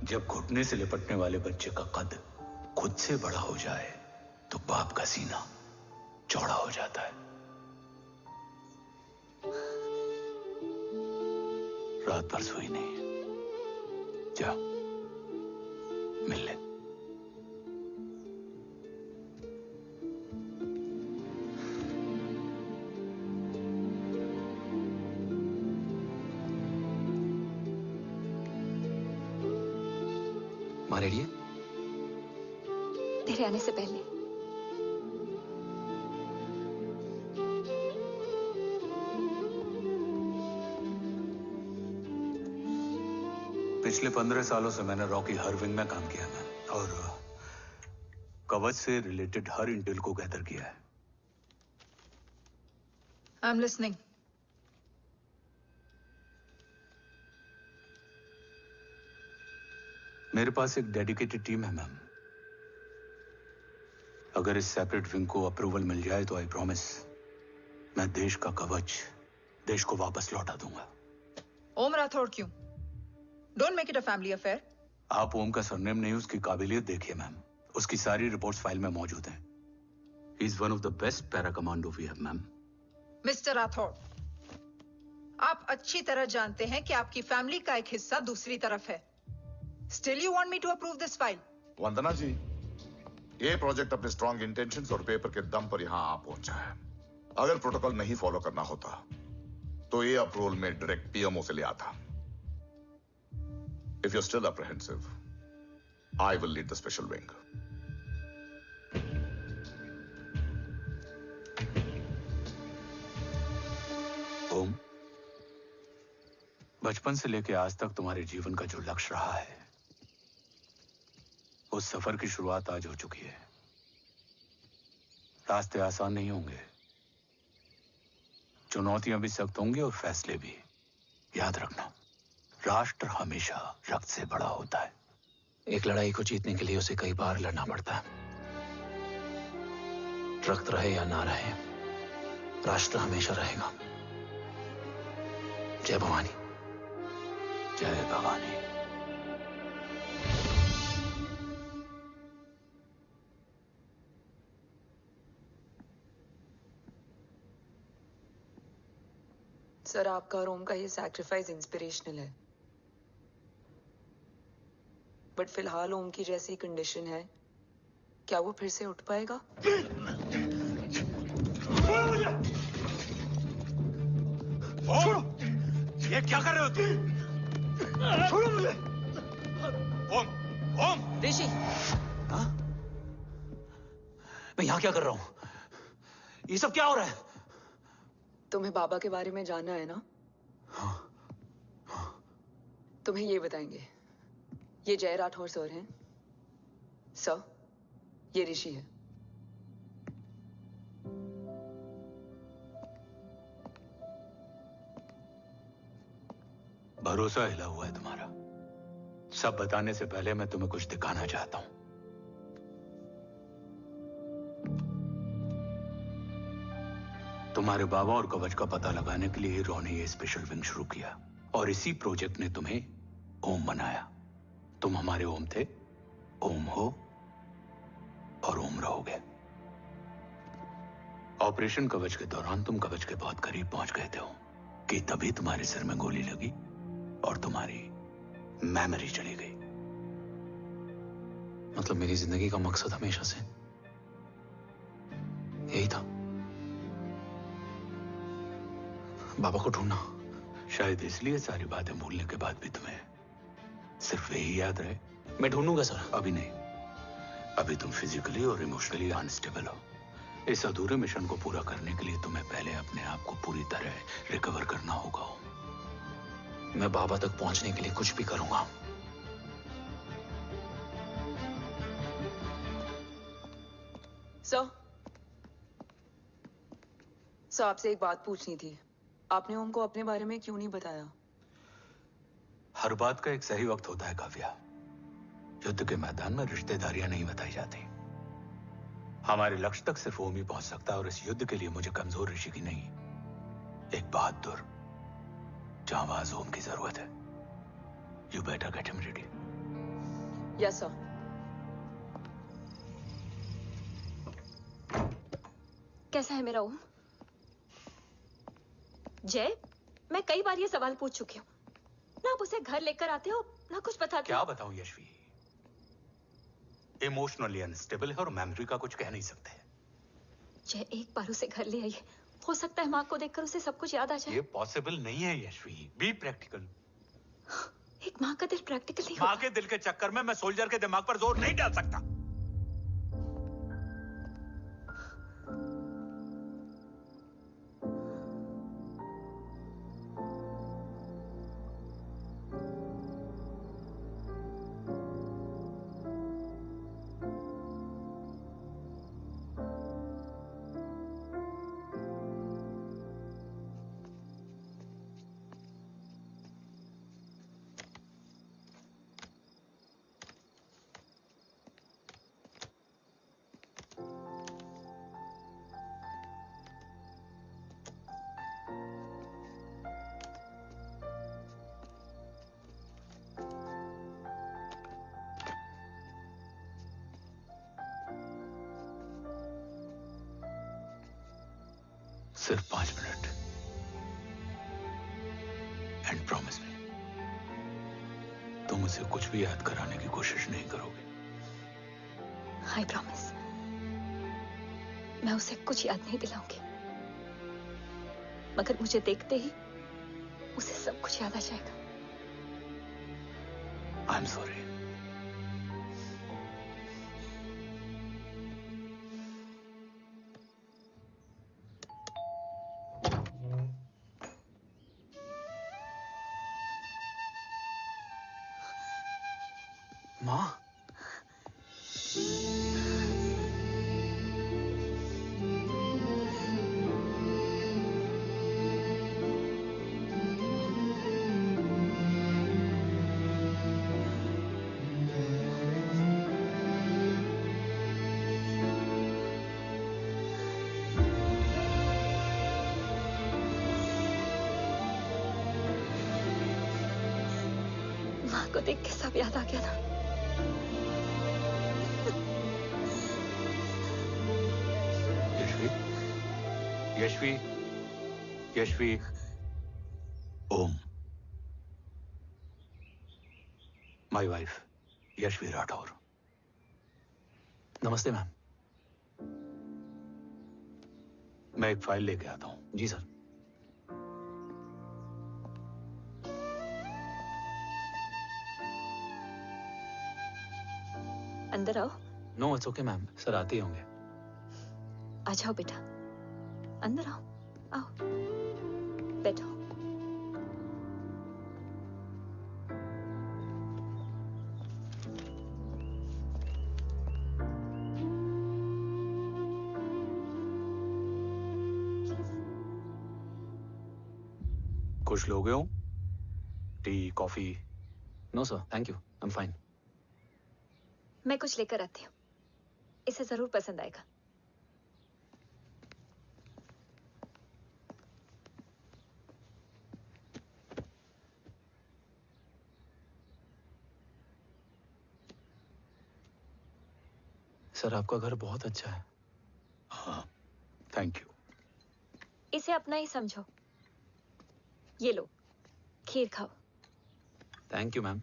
जब घुटने से लिपटने वाले बच्चे का कद खुद से बड़ा हो जाए तो बाप का सीना चौड़ा हो जाता है। रात भर सोई नहीं, जा मिल ले। माँ रेडी है? तेरे आने से पहले। पिछले 15 सालों से मैंने रॉकी हर विंग में काम किया है और कवच से रिलेटेड हर इंटेल को गैदर किया है। I am listening. मेरे पास एक डेडिकेटेड टीम है मैम। अगर इस सेपरेट विंग को अप्रूवल मिल जाए तो आई प्रॉमिस मैं देश का कवच देश को वापस लौटा दूंगा। ओम राठौड़ क्यों? Don't make it a family affair. आप ओम का सरनेम नहीं, उसकी काबिलियत देखिए मैम। उसकी सारी रिपोर्ट्स फाइल में मौजूद हैं। He is one of the best para commando we have ma'am. Mister Rathod, आप अच्छी तरह जानते हैं कि आपकी फैमिली का एक हिस्सा दूसरी तरफ है। Still you want me to approve this file? वंदना जी, ये प्रोजेक्ट अपने स्ट्रॉन्ग इंटेंशंस और पेपर के दम पर यहां आ पहुंचा है। अगर प्रोटोकॉल नहीं फॉलो करना होता तो ये अप्रूवल में डायरेक्ट पीएमओ से ले आता। If you are still apprehensive, I will lead the special wing. Om, बचपन से लेकर आज तक तुम्हारे जीवन का जो लक्ष्य रहा है, उस सफर की शुरुआत आज हो चुकी है। रास्ते आसान नहीं होंगे, चुनौतियां भी सख्त होंगी और फैसले भी। याद रखना, राष्ट्र हमेशा रक्त से बड़ा होता है। एक लड़ाई को जीतने के लिए उसे कई बार लड़ना पड़ता है। रक्त रहे या ना रहे, राष्ट्र हमेशा रहेगा। जय भवानी। जय भवानी। सर, आपका और ओम का ये सैक्रिफाइस इंस्पिरेशनल है, बट फिलहाल ओम की जैसी कंडीशन है, क्या वो फिर से उठ पाएगा? छोड़ो! ये क्या कर रहे हो तुम? छोड़ो मुझे! ओम! ओम! ऋषि! हाँ? मैं यहाँ क्या कर रहा हूँ? ये सब क्या हो रहा है? तुम्हें बाबा के बारे में जानना है ना? तुम्हें ये बताएंगे। ये जय राठौर सर हैं। सर, ये ऋषि है। भरोसा हिला हुआ है तुम्हारा। सब बताने से पहले मैं तुम्हें कुछ दिखाना चाहता हूं। तुम्हारे बाबा और कवच का पता लगाने के लिए हीरो ने ये स्पेशल विंग शुरू किया और इसी प्रोजेक्ट ने तुम्हें ओम बनाया। तुम हमारे ओम थे, ओम हो और ओम रहोगे। ऑपरेशन कवच के दौरान तुम कवच के बहुत करीब पहुंच गए थे कि तभी तुम्हारे सिर में गोली लगी और तुम्हारी मेमोरी चली गई। मतलब मेरी जिंदगी का मकसद हमेशा से यही था, बाबा को ढूंढना। शायद इसलिए सारी बातें भूलने के बाद भी तुम्हें सिर्फ यही याद रहे। मैं ढूंढूंगा सर। अभी नहीं, अभी तुम फिजिकली और इमोशनली अनस्टेबल हो। इस अधूरे मिशन को पूरा करने के लिए तुम्हें पहले अपने आप को पूरी तरह रिकवर करना होगा। मैं बाबा तक पहुंचने के लिए कुछ भी करूंगा। सर, आपसे एक बात पूछनी थी। आपने ओम को अपने बारे में क्यों नहीं बताया? हर बात का एक सही वक्त होता है काव्या। युद्ध के मैदान में रिश्तेदारियां नहीं बताई जाती। हमारे लक्ष्य तक सिर्फ ओम ही पहुंच सकता है, और इस युद्ध के लिए मुझे कमजोर ऋषि की नहीं, एक बहादुर जांबाज ओम की जरूरत है। You better get him ready. Yes sir. कैसा है मेरा ओम? जय, मैं कई बार ये सवाल पूछ चुकी हूँ। ना आप उसे घर लेकर आते हो, ना कुछ बताते क्या हो। बताऊं यशवी, इमोशनली अनस्टेबल है और मेमोरी का कुछ कह नहीं सकते। जय, एक बार उसे घर ले आइए। हो सकता है माँ को देखकर उसे सब कुछ याद आ जाए। ये पॉसिबल नहीं है यशवी। Be practical. एक माँ का दिल प्रैक्टिकल नहीं माँ होता। के दिल के चक्कर में मैं सोल्जर के दिमाग पर जोर नहीं डाल सकता। सिर्फ 5 मिनट। एंड प्रॉमिस मी, तुम उसे कुछ भी याद कराने की कोशिश नहीं करोगे। आई प्रॉमिस, मैं उसे कुछ याद नहीं दिलाऊंगी, मगर मुझे देखते ही उसे सब कुछ याद आ जाएगा। I am sorry. माँ, माँ को देख के सब याद आ गया था। Yashvi, Yashvi, Om, my wife Yashvi Rathore. नमस्ते मैम। मैं एक फाइल लेके आता हूं। जी सर। अंदर आओ। No it's okay ma'am, sir आते ही होंगे। आ जाओ बेटा, अंदर आओ। आओ, बैठो। कुछ लोगे हो? Tea, coffee? No sir, thank you, I am fine. मैं कुछ लेकर आती हूँ, इसे जरूर पसंद आएगा। सर आपका घर बहुत अच्छा है। हाँ, थैंक यू। इसे अपना ही समझो। ये लो, खीर खाओ। Thank you ma'am.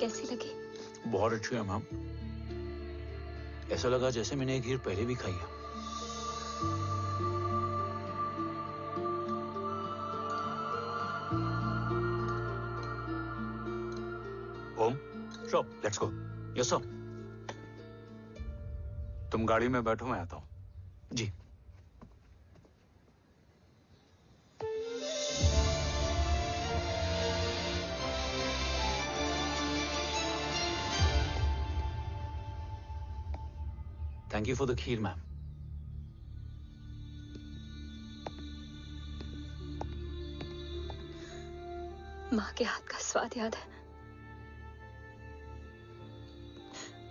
कैसी लगी? बहुत अच्छी है मैम। ऐसा लगा जैसे मैंने एक खीर पहले भी खाई है। ओम, चलो लेट्स गो। Yes sir. तुम गाड़ी में बैठो, मैं आता हूं। जी। Thank you for the kheer, ma'am. माँ के हाथ का स्वाद याद है,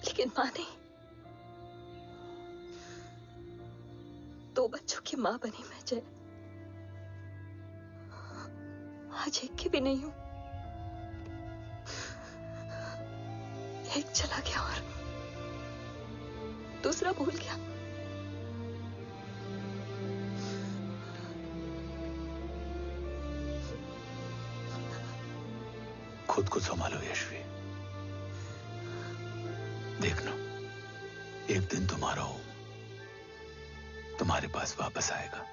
लेकिन माँ नहीं। 2 बच्चों की माँ बनी मैं जय। आज एक की भी नहीं हूं। एक चला गया और दूसरा भूल गया। खुद को संभालो यशवी। देखना, एक दिन तुम्हारा हो तुम्हारे पास वापस आएगा।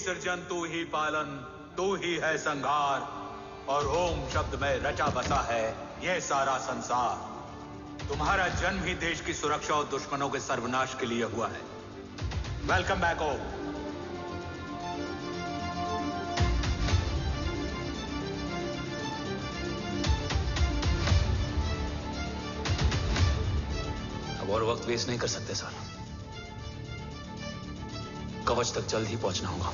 सृजन तू ही पालन, तू ही है संहार, और ओम शब्द में रचा बसा है यह सारा संसार। तुम्हारा जन्म ही देश की सुरक्षा और दुश्मनों के सर्वनाश के लिए हुआ है। वेलकम बैक ओम। अब और वक्त वेस्ट नहीं कर सकते सर। कवच तक जल्द ही पहुंचना होगा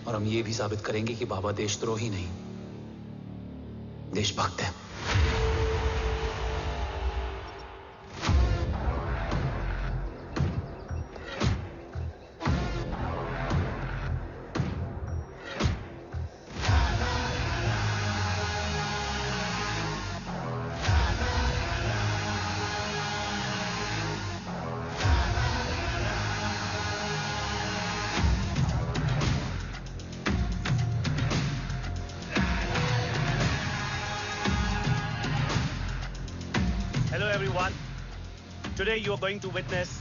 और हम ये भी साबित करेंगे कि बाबा देशद्रोही नहीं, देशभक्त है। Today you are going to witness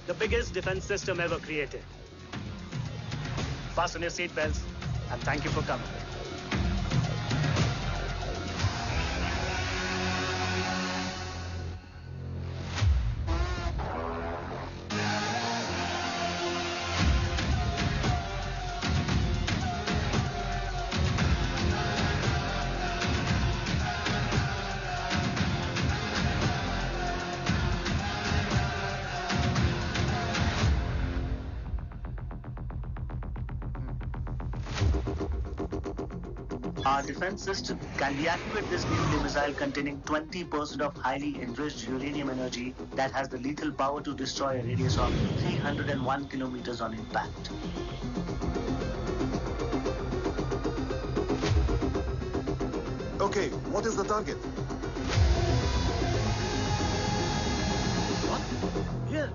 the biggest defense system ever created. Fasten your seatbelts and thank you for coming. Our defense system can deactivate this nuclear missile containing 20% of highly enriched uranium energy that has the lethal power to destroy a radius of 301 kilometers on impact. Okay, what is the target? What? Here.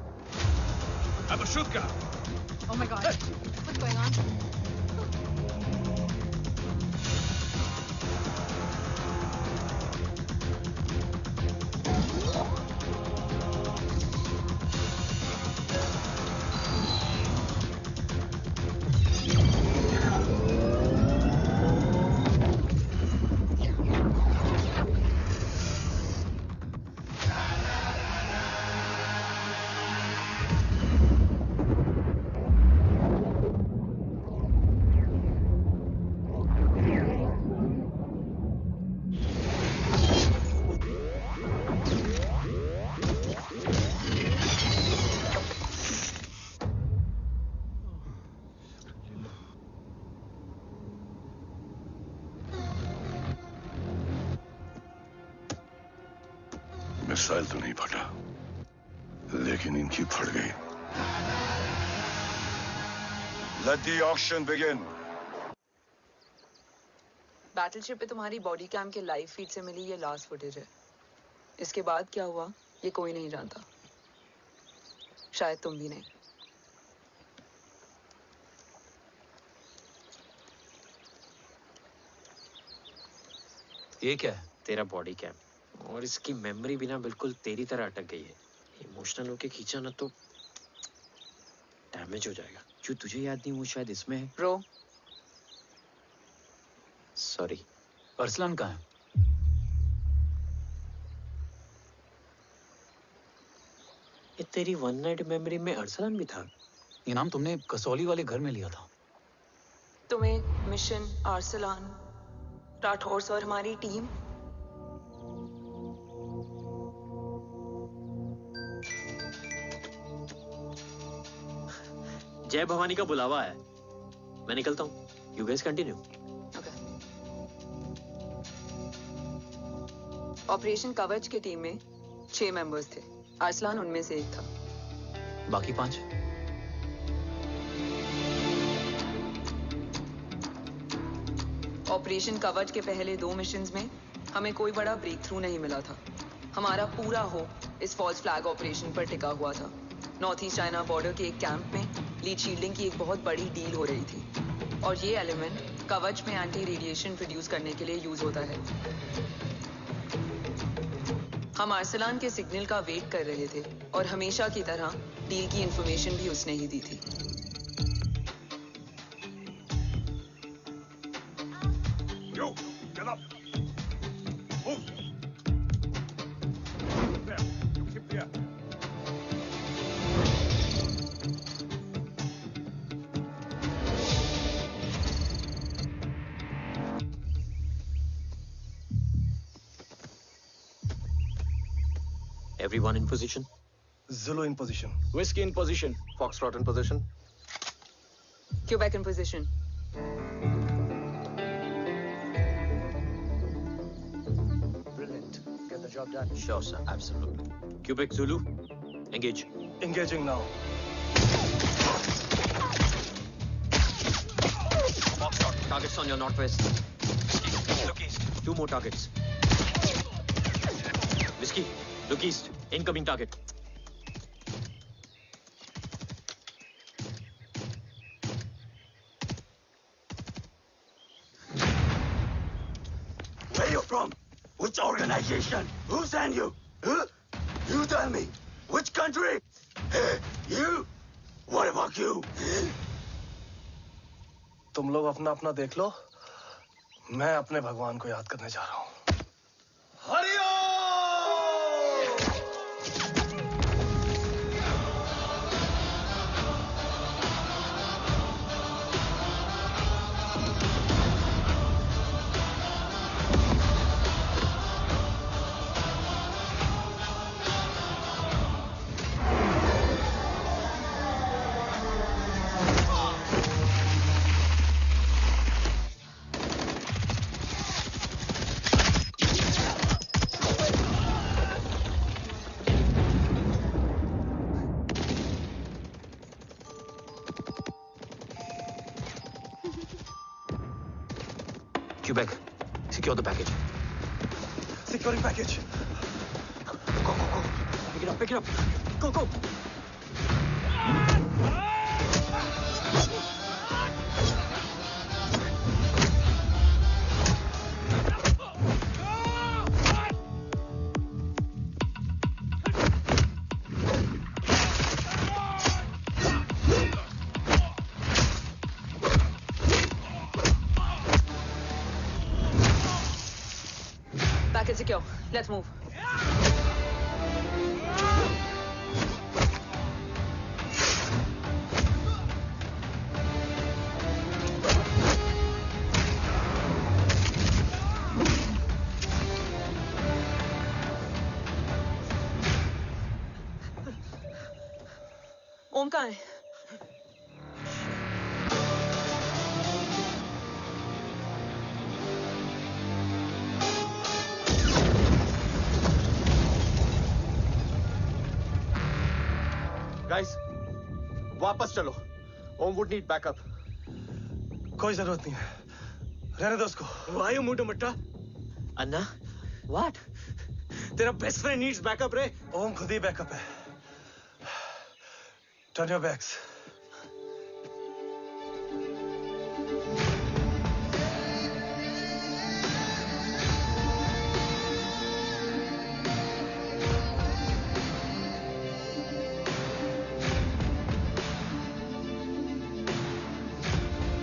Abashuka! Oh my god. What's going on? Missile तो नहीं फटा, लेकिन इनकी फट गई। Let the auction begin. Battleship पे तुम्हारी body cam के लाइव फीड से मिली ये लास्ट फुटेज है। इसके बाद क्या हुआ ये कोई नहीं जानता, शायद तुम भी नहीं। ये क्या है? तेरा बॉडी कैम, और इसकी मेमोरी भी ना बिल्कुल तेरी तरह अटक गई है। इमोशनल होके खींचा ना तो डैमेज हो जाएगा। जो तुझे याद नहीं वो शायद इसमें है। रो सॉरी। अरसलान कहाँ है? ये तेरी वन नाइट मेमोरी में अरसलान भी था? ये नाम तुमने कसौली वाले घर में लिया था। तुम्हें मिशन, अरसलान, राठौर और हमारी टीम। जय भवानी का बुलावा है, मैं निकलता हूँ। You guys continue. ऑपरेशन कवच की टीम में 6 मेंबर्स थे, अरसलान उनमें से एक था। बाकी 5? ऑपरेशन कवच के पहले 2 मिशंस में हमें कोई बड़ा ब्रेक थ्रू नहीं मिला था। हमारा पूरा होप इस फॉल्स फ्लैग ऑपरेशन पर टिका हुआ था। नॉर्थ ईस्ट चाइना बॉर्डर के एक कैंप में लीड शील्डिंग की एक बहुत बड़ी डील हो रही थी, और ये एलिमेंट कवच में एंटी रेडिएशन प्रोड्यूस करने के लिए यूज होता है। हम अरसलान के सिग्नल का वेट कर रहे थे, और हमेशा की तरह डील की इंफॉर्मेशन भी उसने ही दी थी। Yo, get up. Move. There, you keep there. Everyone in position? Zulu in position. Whiskey in position. Foxtrot in position. Quebec in position. Brilliant. Get the job done. Sure, sir. Absolutely. Quebec Zulu, engage. Engaging now. Foxtrot, targets on your northwest. Look east. 2 more targets. Whiskey, look east. Incoming target. Where you from? Which organization? Who sent you? Huh? You tell me. Which country? You? What about you? तुम लोग अपना अपना देख लो, मैं अपने भगवान को याद करने जा रहा हूँ। Quebec, secure the package. Securing package. Go. Pick it up. Go. Package secure. Let's move. ओम कहाँ है? गाइस, वापस चलो। ओम वुड नीड बैकअप। कोई जरूरत नहीं है, रहने दो उसको। Why you moved Matta? Anna, what? तेरा बेस्ट फ्रेंड नीड्स बैकअप रे। ओम खुद ही बैकअप है। Turn your backs.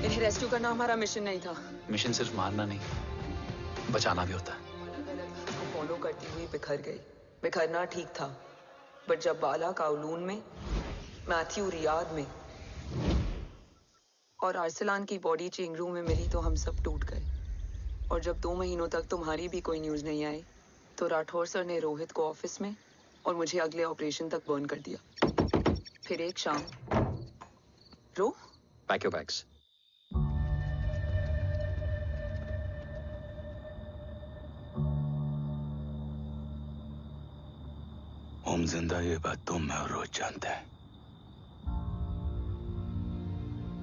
इन्हें रेस्क्यू करना हमारा मिशन नहीं था। मिशन सिर्फ मारना नहीं, बचाना भी होता है। उसको फॉलो करती हुई बिखर गई। बिखरना ठीक था, बट जब बाला काउलून में, मैथ्यू रियाद में और आर्सलान की बॉडी चेंज रूम में मिली तो हम सब टूट गए। और जब 2 महीनों तक तुम्हारी भी कोई न्यूज नहीं आई तो राठौर सर ने रोहित को ऑफिस में और मुझे अगले ऑपरेशन तक बर्न कर दिया। फिर एक शाम रो पैक योर बैग्स। ओम जिंदा, ये बात तुम मैं और रोज जानते हैं।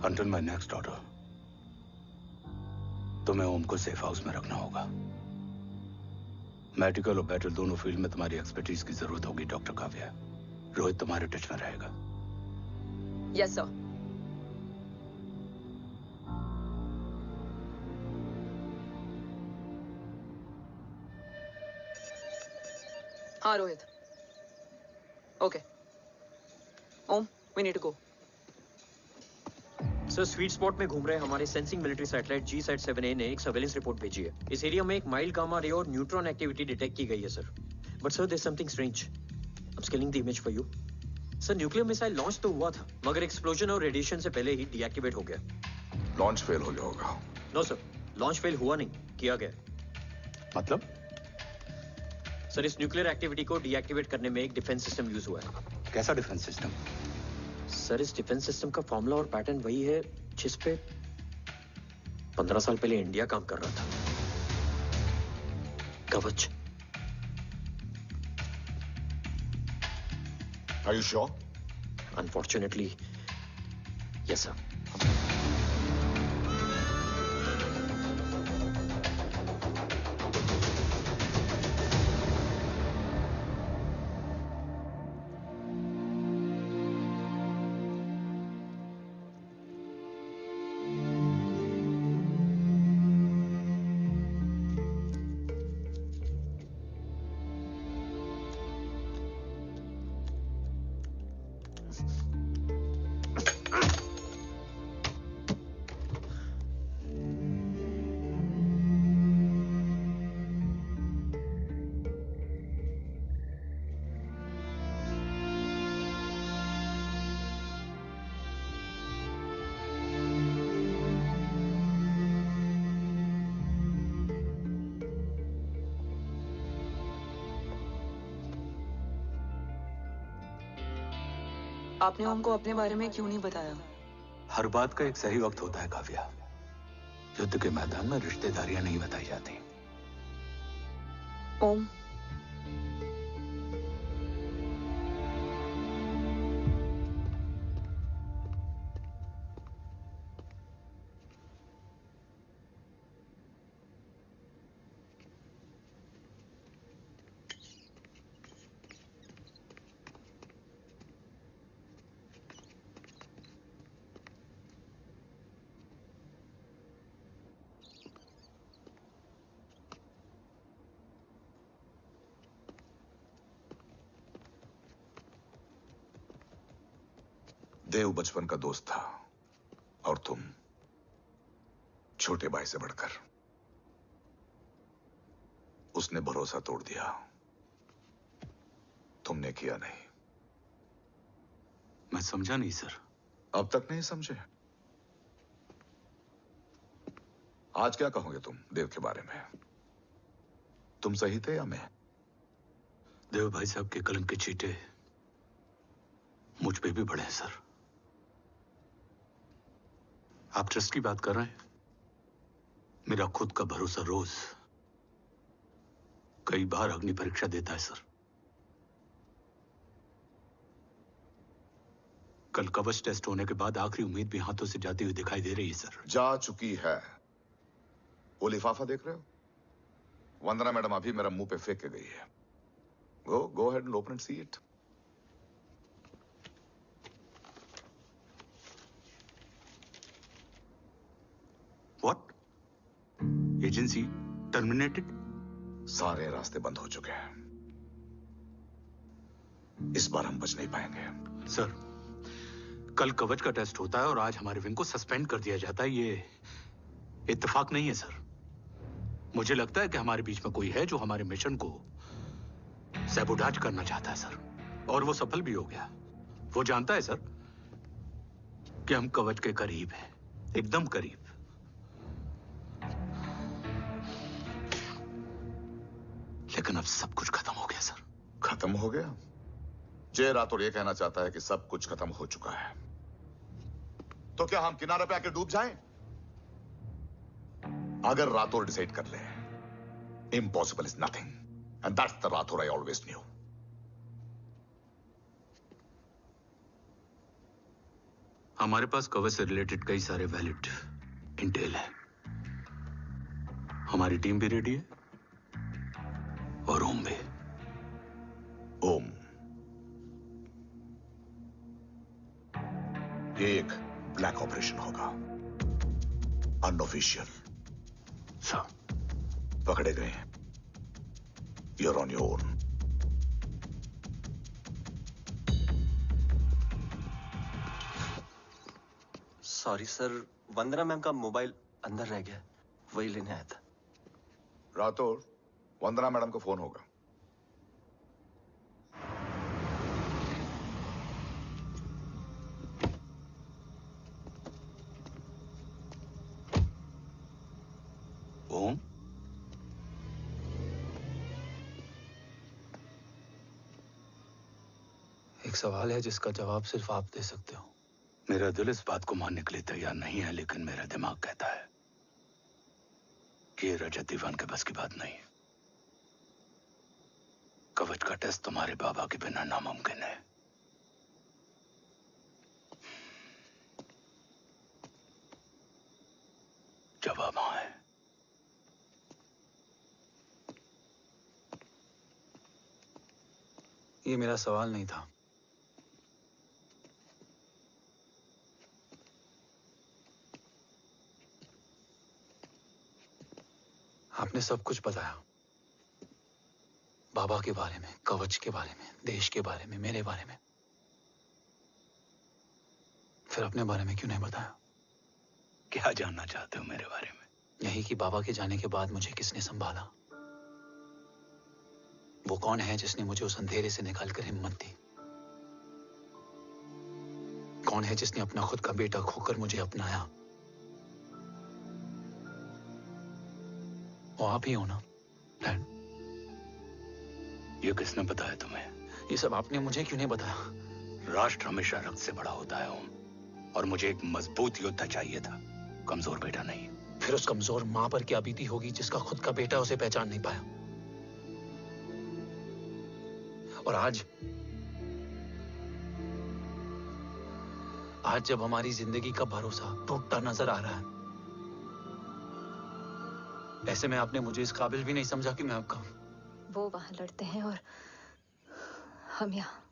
Until my next order, तुम्हें ओम को सेफ हाउस में रखना होगा। मेडिकल और बैटल दोनों फील्ड में तुम्हारी एक्सपर्टीज की जरूरत होगी डॉक्टर काव्या। रोहित तुम्हारे टच में रहेगा। Yes sir. हाँ Rohit. Okay Om, we need to go. Sir, sweet spot में घूम रहे हमारे सेंसिंग मिलिट्री सैटेलाइट G-7A ने एक सर्वेलेंस रिपोर्ट भेजी है। इस एरिया में एक माइल्ड गामा रे और न्यूट्रॉन एक्टिविटी डिटेक्ट की गई है sir. But sir, there is something strange. I am scanning the image for you. Sir, nuclear missile launch तो हुआ था, मगर एक्सप्लोजन और रेडिएशन से पहले ही डीएक्टिवेट हो गया। लॉन्च फेल हो गया होगा। नो सर, लॉन्च फेल हुआ नहीं, किया गया। मतलब? सर, इस न्यूक्लियर एक्टिविटी को डीएक्टिवेट करने में एक डिफेंस सिस्टम यूज हुआ है। कैसा डिफेंस सिस्टम? सर, इस डिफेंस सिस्टम का फॉर्मूला और पैटर्न वही है जिस पे 15 साल पहले इंडिया काम कर रहा था। कवच। Are you sure? Unfortunately, yes, sir. आपने ओम को अपने बारे में क्यों नहीं बताया? हर बात का एक सही वक्त होता है काव्या। युद्ध के मैदान में रिश्तेदारियां नहीं बताई जाती। ओम, देव बचपन का दोस्त था और तुम छोटे भाई से बढ़कर। उसने भरोसा तोड़ दिया, तुमने किया नहीं। मैं समझा नहीं सर। अब तक नहीं समझे? आज क्या कहोगे तुम देव के बारे में? तुम सही थे या मैं? देव भाई साहब के कलंक के चीटे मुझ पे भी पड़े हैं सर। आप ट्रस्ट की बात कर रहे हैं? मेरा खुद का भरोसा रोज कई बार अग्नि परीक्षा देता है सर। कल कवच टेस्ट होने के बाद आखिरी उम्मीद भी हाथों से जाती हुई दिखाई दे रही है सर। जा चुकी है। वो लिफाफा देख रहे हो? वंदना मैडम अभी मेरा मुंह पे फेंक के गई है। गो ahead and open and see it. What? Agency terminated? सारे रास्ते बंद हो चुके हैं। इस बार हम बच नहीं पाएंगे। सर, कल कवच का टेस्ट होता है और आज हमारे विंग को सस्पेंड कर दिया जाता है। ये इत्तेफाक नहीं है सर। मुझे लगता है कि हमारे बीच में कोई है जो हमारे मिशन को सैबोटाज करना चाहता है सर, और वो सफल भी हो गया। वो जानता है सर कि हम कवच के करीब हैं, एकदम करीब। लेकिन अब सब कुछ खत्म हो गया सर। खत्म हो गया? जय राठौर ये कहना चाहता है कि सब कुछ खत्म हो चुका है। तो क्या हम किनारे पे आके डूब जाएं? अगर राठौर डिसाइड कर ले, impossible is nothing, and that's the Rathore I always new. हमारे पास कवच से रिलेटेड कई सारे वैलिड इंटेल है। हमारी टीम भी रेडी है और ओम भी। ओम, ये एक ब्लैक ऑपरेशन होगा, अनऑफिशियल। सर, पकड़े गए, you're on your own. Sorry sir, Vandana ma'am का मोबाइल अंदर रह गया, वही लेने आया था। राठौर, वंदना मैडम को फोन होगा। ओम, एक सवाल है जिसका जवाब सिर्फ आप दे सकते हो। मेरा दिल इस बात को मानने के लिए तैयार नहीं है, लेकिन मेरा दिमाग कहता है कि रजत दीवान के बस की बात नहीं। कवच का टेस्ट तुम्हारे बाबा के बिना नामुमकिन है। जवाब हाँ है। ये मेरा सवाल नहीं था। आपने सब कुछ बताया, बाबा के बारे में, कवच के बारे में, देश के बारे में, मेरे बारे में। फिर अपने बारे में क्यों नहीं बताया? क्या जानना चाहते हो मेरे बारे में? यही कि बाबा के जाने के बाद मुझे किसने संभाला? वो कौन है जिसने मुझे उस अंधेरे से निकालकर हिम्मत दी? कौन है जिसने अपना खुद का बेटा खोकर मुझे अपनाया? वो आप ही हो ना, डैड? ये किसने बताया तुम्हें? ये सब आपने मुझे क्यों नहीं बताया? राष्ट्र हमेशा रक्त से बड़ा होता है ओम, और मुझे एक मजबूत योद्धा चाहिए था, कमजोर बेटा नहीं। फिर उस कमजोर मां पर क्या बीती होगी जिसका खुद का बेटा उसे पहचान नहीं पाया? और आज जब हमारी जिंदगी का भरोसा टूटता नजर आ रहा है, ऐसे में आपने मुझे इस काबिल भी नहीं समझा कि मैं आपका। वो वहां लड़ते हैं और हम यहाँ।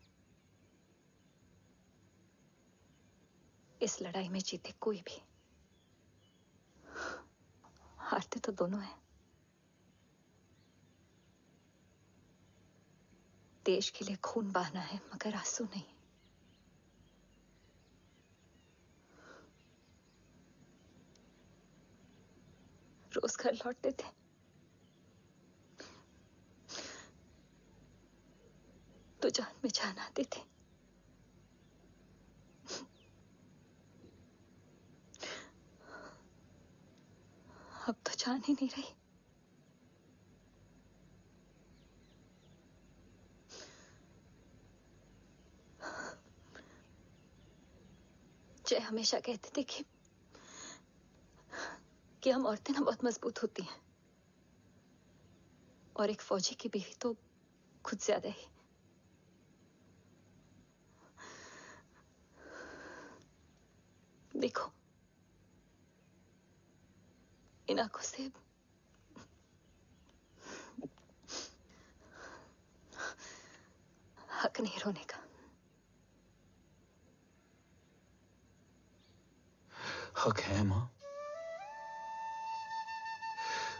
इस लड़ाई में जीते कोई भी, हारते तो दोनों हैं। देश के लिए खून बहाना है, मगर आंसू नहीं। रोज घर लौटते थे। तो जान में जान आती थी। अब तो जान ही नहीं रही। जय हमेशा कहते थे कि हम औरतें ना बहुत मजबूत होती हैं, और एक फौजी की बीवी तो खुद ज्यादा ही। देखो, इन आंखों से हक नहीं रोने का। हक है माँ,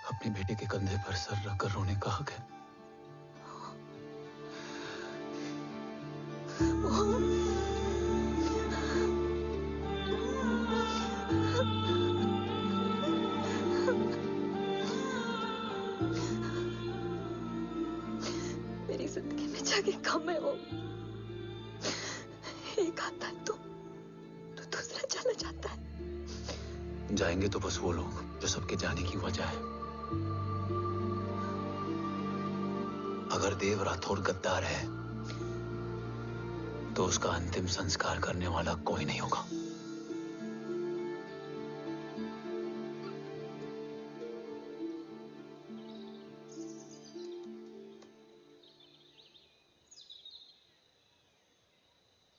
अपने बेटे के कंधे पर सर रखकर रोने का हक है। मेरी जिंदगी में जगह कम है वो। एक आता है तो दूसरा चला जाता है। जाएंगे तो बस वो लोग जो सबके जाने की वजह है। अगर देव राठौर गद्दार है तो उसका अंतिम संस्कार करने वाला कोई नहीं होगा।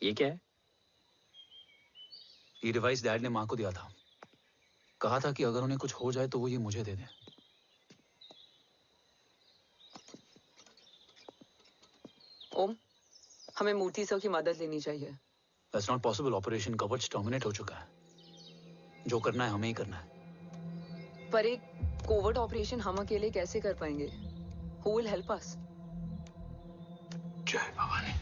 ये क्या है? ये डिवाइस डैड ने मां को दिया था। कहा था कि अगर उन्हें कुछ हो जाए तो वो ये मुझे दे दें। ओम, हमें मूर्ति सर की मदद लेनी चाहिए। That's not possible. ऑपरेशन कवच टर्मिनेट हो चुका है। जो करना है हमें ही करना है। पर एक कोवर्ट ऑपरेशन हम अकेले कैसे कर पाएंगे? Who will help us? जय भवानी।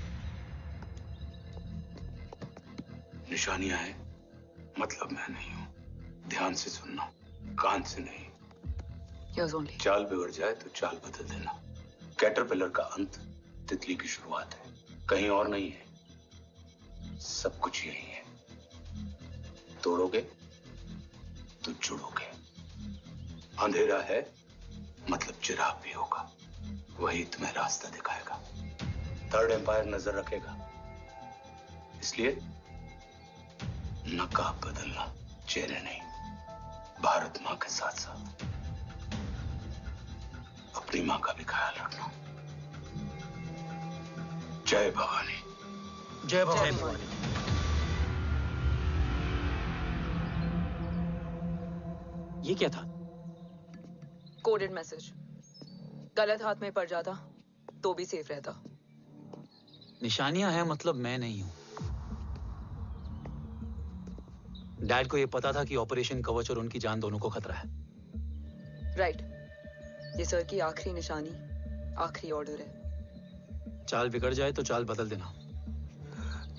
निशानियां हैं, मतलब मैं नहीं हूं। ध्यान से सुनना, कान से नहीं। Yes, only. चाल बिगड़ जाए तो चाल बदल देना। कैटरपिलर का अंत तितली की शुरुआत है, कहीं और नहीं है। सब कुछ यही है। तोड़ोगे तो जुड़ोगे। अंधेरा है मतलब चिराग भी होगा, वही तुम्हें रास्ता दिखाएगा। थर्ड एम्पायर नजर रखेगा, इसलिए नकाब बदलना, चेहरे नहीं। भारत माँ के साथ साथ अपनी माँ का भी ख्याल रखना। जय भवानी। जय भवानी। ये क्या था? Coded message. गलत हाथ में पड़ जाता तो भी सेफ रहता। निशानियां हैं मतलब मैं नहीं हूं। डैड को यह पता था कि ऑपरेशन कवच और उनकी जान दोनों को खतरा है। राइट। ये सर की आखिरी निशानी, आखिरी ऑर्डर है। चाल बिगड़ जाए तो चाल बदल देना।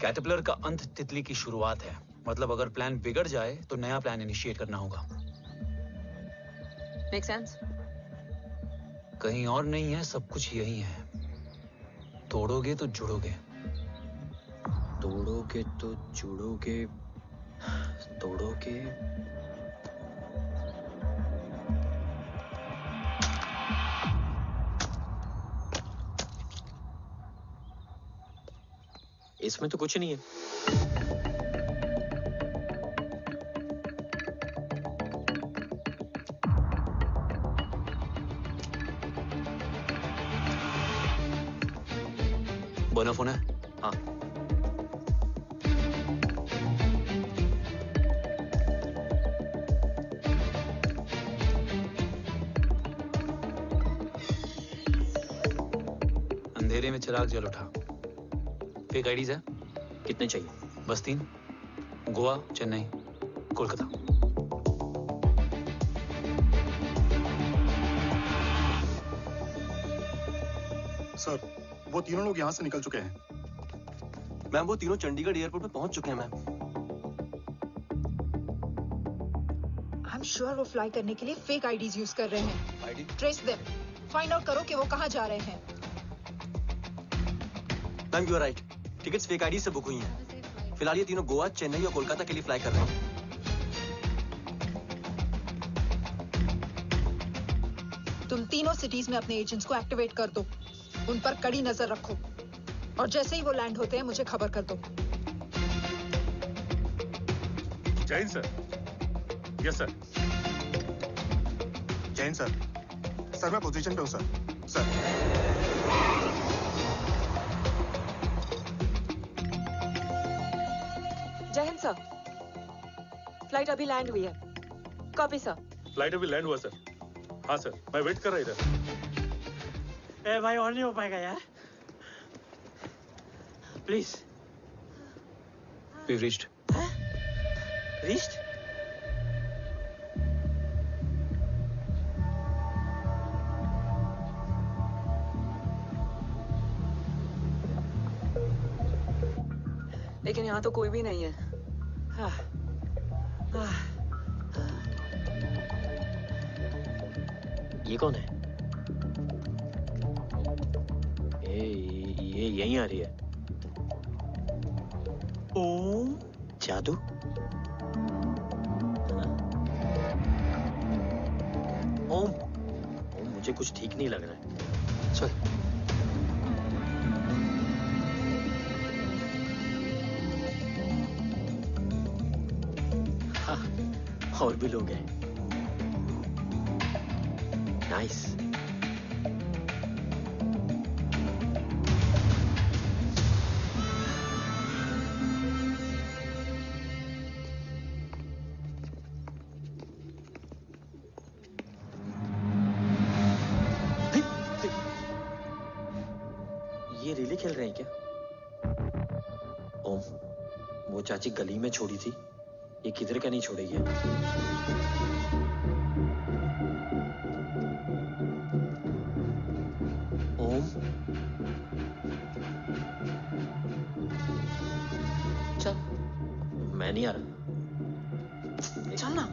कैटरपिलर का अंत तितली की शुरुआत है, मतलब अगर प्लान बिगड़ जाए तो नया प्लान इनिशिएट करना होगा। Make sense? कहीं और नहीं है, सब कुछ यही है। तोड़ोगे तो जुड़ोगे। तोड़ोगे तो जुड़ोगे। तोड़ोगे। इसमें तो कुछ नहीं है। बना फोन है? हाँ। अंधेरे में चिराग जल उठा। फेक आईडीज है? कितने चाहिए? बस 3। गोवा, चेन्नई, कोलकाता। सर, वो तीनों लोग यहाँ से निकल चुके हैं। मैम, वो तीनों चंडीगढ़ एयरपोर्ट पे पहुंच चुके हैं मैम। I'm श्योर वो फ्लाई करने के लिए फेक आईडीज यूज कर रहे हैं। ID? Trace them, find out करो कि वो कहाँ जा रहे हैं। Ma'am, you are right. Tickets fake ID से बुक हुई हैं। फिलहाल ये तीनों गोवा, चेन्नई और कोलकाता के लिए फ्लाई कर रहे हैं। तुम तीनों सिटीज में अपने एजेंट्स को एक्टिवेट कर दो। उन पर कड़ी नजर रखो और जैसे ही वो लैंड होते हैं मुझे खबर कर दो। Jain sir. Yes sir. Jain sir. Sir मैं पोजीशन पे हूँ सर। सर। जय हिंद सर। फ्लाइट अभी लैंड हुई है। Copy sir. फ्लाइट अभी लैंड हुआ सर। हाँ सर, मैं वेट कर रहा इधर। ए भाई, और नहीं हो पाएगा यार। प्लीज। We've reached. Reached? लेकिन यहाँ तो कोई भी नहीं है। ये कौन है? ये यहीं आ रही है। ओम जादू। ओम मुझे कुछ ठीक नहीं लग रहा है। चल। और भी लोग हैं। नाइस। ये रिले खेल रहे हैं क्या? ओम, वो चाची गली में छोड़ी थी, ये किधर का नहीं छोड़ेगी। ओम, चल। मैं नहीं आ रहा। चल ना।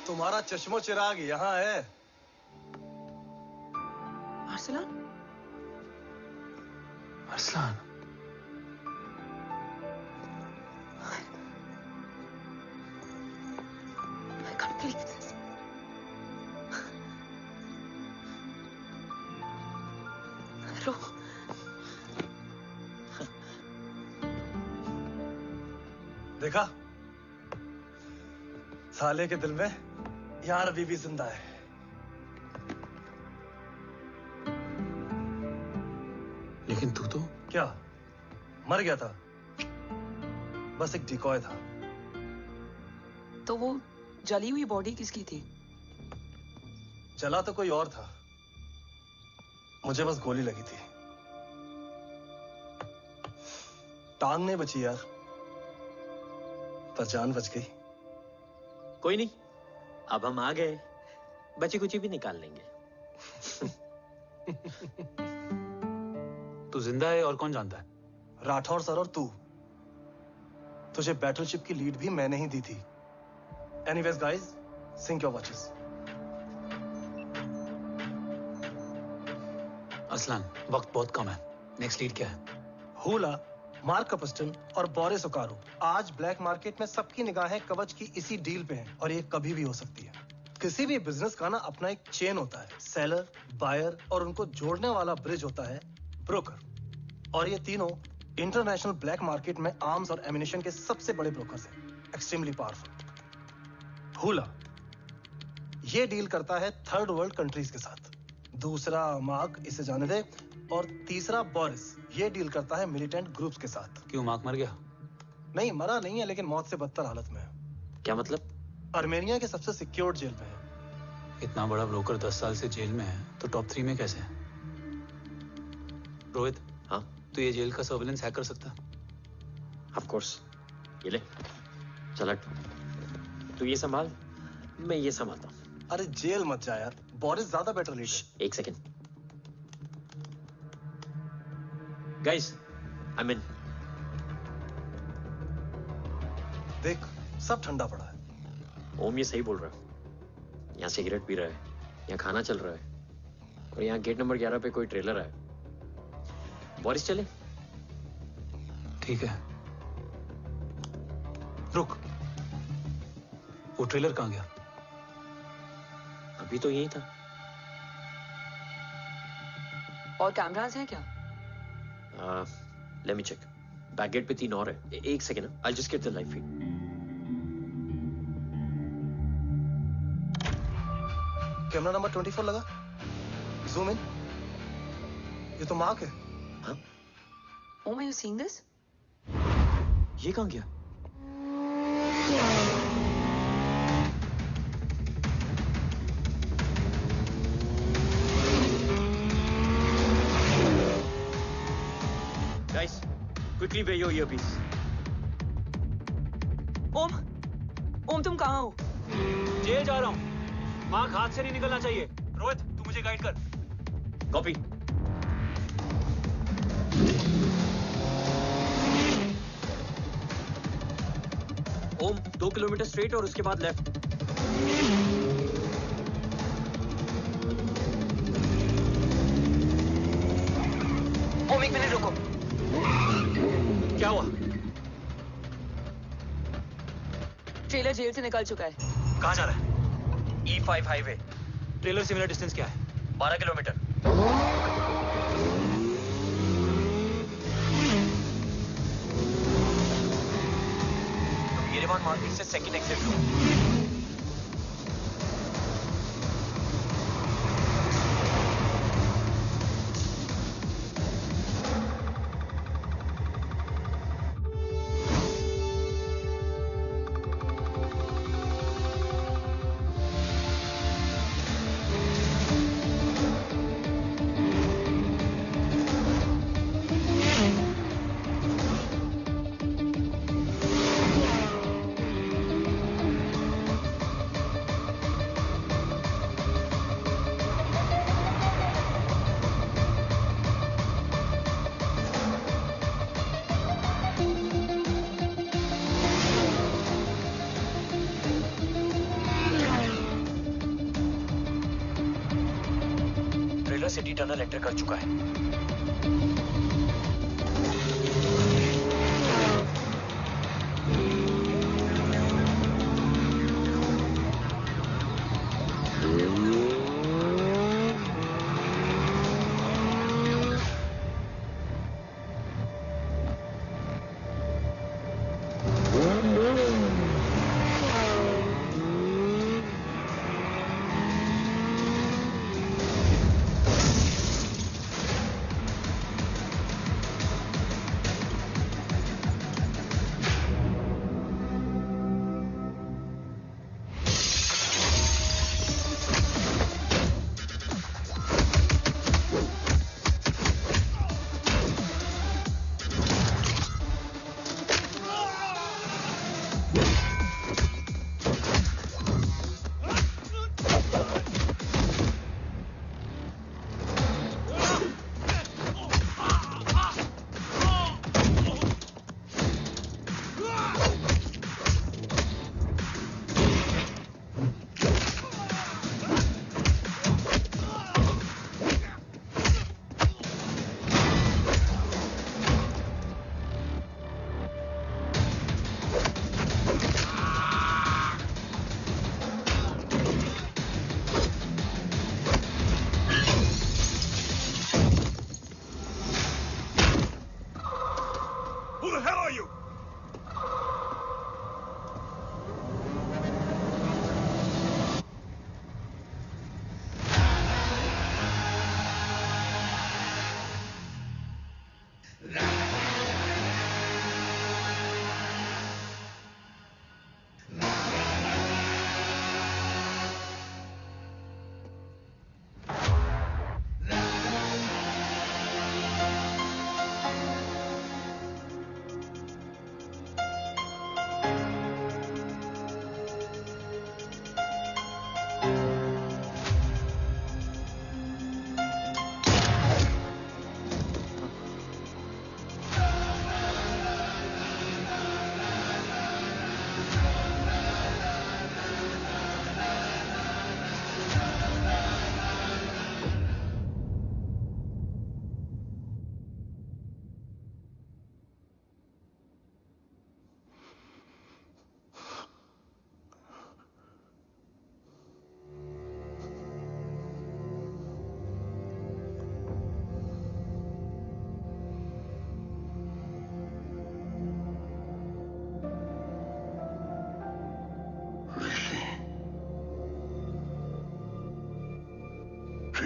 तुम्हारा चश्मो चिराग यहाँ है। Arsalan? Arsalan? I can't believe this. रो। देखा? साले के दिल में यार अभी भी जिंदा है। लेकिन तू तो क्या मर गया था? बस एक डिकॉय था। तो वो जली हुई बॉडी किसकी थी? जला तो कोई और था, मुझे बस गोली लगी थी। टांग नहीं बची यार, पर जान बच गई। कोई नहीं, अब हम आ गए, बची कुची भी निकाल लेंगे। तू जिंदा है और कौन जानता है? राठौर सर और तू। तुझे बैटलशिप की लीड भी मैंने ही दी थी। Anyways guys, sync your watches. Aslan, वक्त बहुत कम है। नेक्स्ट लीड क्या है? हुला, मार्क कपस्टन और बोरिस ओकारो। आज ब्लैक मार्केट में सबकी निगाहें कवच की इसी डील पे हैं और ये कभी भी हो सकती है। किसी भी बिजनेस का ना अपना एक चेन होता है, सेलर, बायर और उनको जोड़ने वाला ब्रिज होता है ब्रोकर। और ये तीनों इंटरनेशनल ब्लैक मार्केट में आर्म्स और एमिनेशन के सबसे बड़े ब्रोकर्स हैं, एक्सट्रीमली पावरफुल। हुला ये डील करता है थर्ड वर्ल्ड कंट्रीज के साथ। दूसरा मार्क, इसे जाने दे। और तीसरा बोरिस, ये डील करता है मिलिटेंट ग्रुप्स के साथ। क्यों, मार्क मर गया? नहीं, मरा नहीं है, लेकिन मौत से बदतर हालत में है। क्या मतलब? आर्मेनिया के सबसे सिक्योर्ड जेल में है। इतना बड़ा ब्रोकर 10 साल से जेल में है तो टॉप 3 में कैसे है? रोहित, हाँ तो ये जेल का सर्विलेंस हैक कर सकता? Of course. ये ले चल हट, तू ये संभाल, मैं ये संभालता हूँ। अरे जेल मत जा यार, बोरिस ज्यादा बेटर लीडर। एक सेकेंड गाइस, आई मीन देख सब ठंडा पड़ा है। ओम ये सही बोल रहा है। यहाँ सिगरेट पी रहा है, यहाँ खाना चल रहा है, और यहाँ गेट नंबर 11 पे कोई ट्रेलर है। बोरिस चले? ठीक है। रुक, वो ट्रेलर कहाँ गया? अभी तो यही था। और कैमरास हैं क्या? Let me check. Back gate पे 3 और है। एक second, I just get the live feed. Camera number 24 लगा, जूम इन। ये तो मार्क है। हाँ? Om, are you seeing this? ये कहाँ गया? Guys, quickly wear your earpiece. ओम तुम कहाँ हो? जेल जा रहा हूँ। मार्क हाथ से नहीं निकलना चाहिए। रोहित, तू मुझे गाइड कर। कॉपी। ओम 2 किलोमीटर स्ट्रेट और उसके बाद लेफ्ट। ओम 1 मिनट रुको। क्या हुआ? ट्रेलर जेल से निकल चुका है। कहाँ जा रहा है? E5 highway. ट्रेलर से मेरा डिस्टेंस क्या है? 12 किलोमीटर। येरेवान मार्केट से सेकंड एक्सिट लो। सिटी टनल एंटर कर चुका है।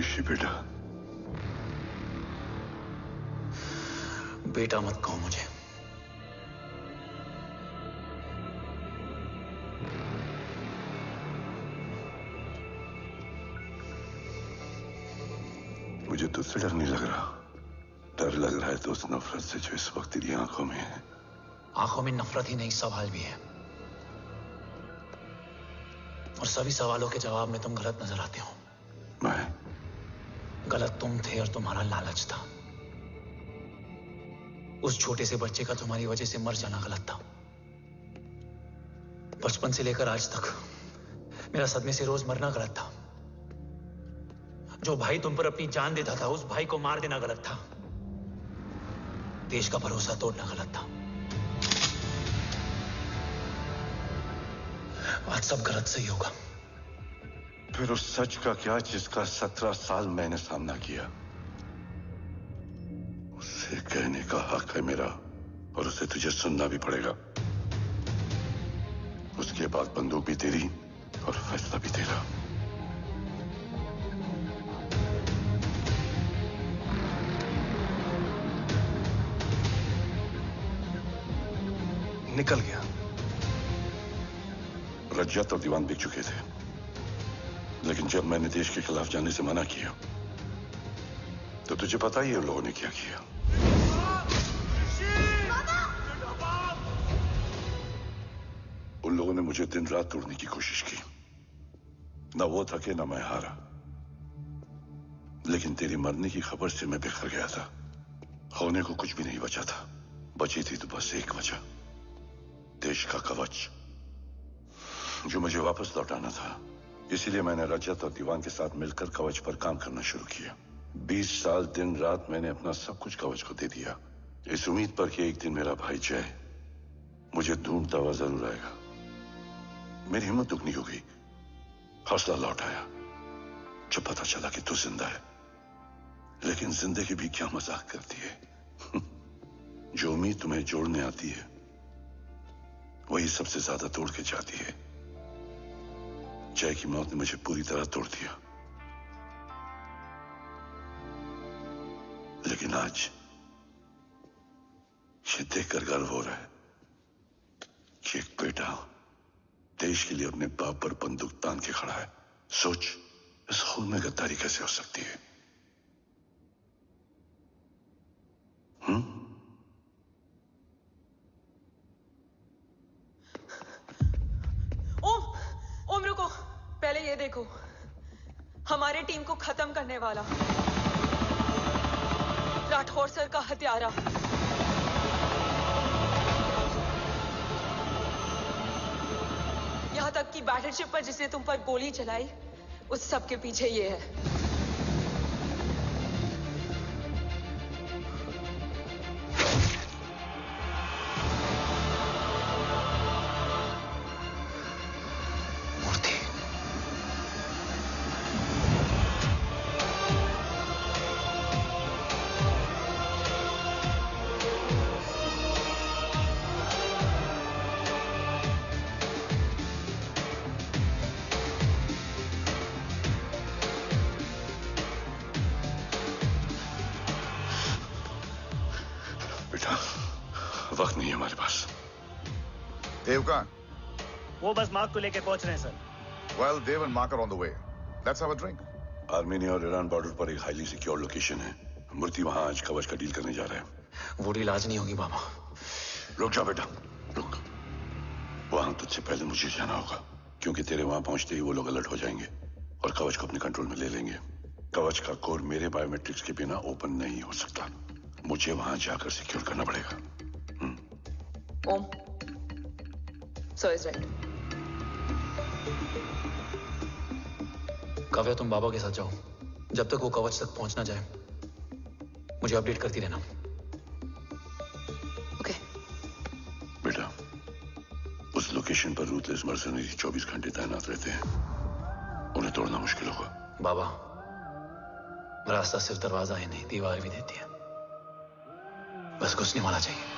ऋषि बेटा। बेटा मत कहो मुझे। मुझे तुझसे डर नहीं लग रहा, डर लग रहा है तो उस नफरत से जो इस वक्त तेरी आंखों में है। आंखों में नफरत ही नहीं, सवाल भी है, और सभी सवालों के जवाब में तुम गलत नजर आते हो। मैं गलत तुम थे और तुम्हारा लालच था। उस छोटे से बच्चे का तुम्हारी वजह से मर जाना गलत था। बचपन से लेकर आज तक मेरा सदमे से रोज मरना गलत था। जो भाई तुम पर अपनी जान देता था, उस भाई को मार देना गलत था। देश का भरोसा तोड़ना गलत था। आज सब गलत सही होगा। फिर उस सच का क्या जिसका 17 साल मैंने सामना किया? उसे कहने का हक है मेरा, और उसे तुझे सुनना भी पड़ेगा। उसके बाद बंदूक भी तेरी और फैसला भी तेरा। निकल गया। रज्जत और दीवान बिक चुके थे, लेकिन जब मैंने देश के खिलाफ जाने से मना किया तो तुझे पता ही है उन लोगों ने क्या किया। उन लोगों ने मुझे दिन रात तोड़ने की कोशिश की। ना वो थके ना मैं हारा, लेकिन तेरी मरने की खबर से मैं बिखर गया था। होने को कुछ भी नहीं बचा था। बची थी तो बस एक वजह, देश का कवच, जो मुझे वापस लौटाना था। इसीलिए मैंने रजत और दीवान के साथ मिलकर कवच पर काम करना शुरू किया। 20 साल दिन रात मैंने अपना सब कुछ कवच को दे दिया, इस उम्मीद पर कि एक दिन मेरा भाई जय मुझे ढूंढता हुआ जरूर आएगा। मेरी हिम्मत दुगनी हो गई, हौसला लौट आया जब पता चला कि तू जिंदा है। लेकिन जिंदगी भी क्या मजाक करती है। जो उम्मीद तुम्हें जोड़ने आती है वही सबसे ज्यादा तोड़ के जाती है। जय की मौत ने मुझे पूरी तरह तोड़ दिया, लेकिन आज ये देखकर गर्व हो रहा है कि एक बेटा देश के लिए अपने बाप पर बंदूक तान के खड़ा है। सोच, इस खून में गद्दारी कैसे हो सकती है? ओम रुको, पहले ये देखो, हमारे टीम को खत्म करने वाला राठौर सर का हत्यारा। यहां तक कि बैटलशिप पर जिसने तुम पर गोली चलाई, उस सब के पीछे ये है। वक्त नहीं है हमारे पास। देव कहाँ? वो बस मार्क को लेके पहुंच रहे हैं sir. Well, Dev and Mark are on the way. Let's have a drink. Armenia और ईरान बॉर्डर पर एक हाईली सिक्योर लोकेशन है। मूर्ति वहां आज कवच का डील करने जा रहे हैं। वो डील आज नहीं होगी बाबा। रुक जा बेटा, रुक। वहां तुझसे पहले मुझे जाना होगा, क्योंकि तेरे वहां पहुंचते ही वो लोग अलर्ट हो जाएंगे और कवच को अपने कंट्रोल में ले लेंगे। कवच का कोड मेरे बायोमेट्रिक्स के बिना ओपन नहीं हो सकता। मुझे वहां जाकर सिक्योर करना पड़ेगा। ओम, सर इज राइट। काव्या, तुम बाबा के साथ जाओ। जब तक वो कवच तक पहुंच ना जाए मुझे अपडेट करती रहना। ओके। बेटा, उस लोकेशन पर रूथलेस मर्सनरी 24 घंटे तैनात रहते हैं। उन्हें तोड़ना मुश्किल होगा। बाबा, रास्ता सिर्फ दरवाजा ही नहीं, दीवार भी देती है। बस घुसने वाला चाहिए।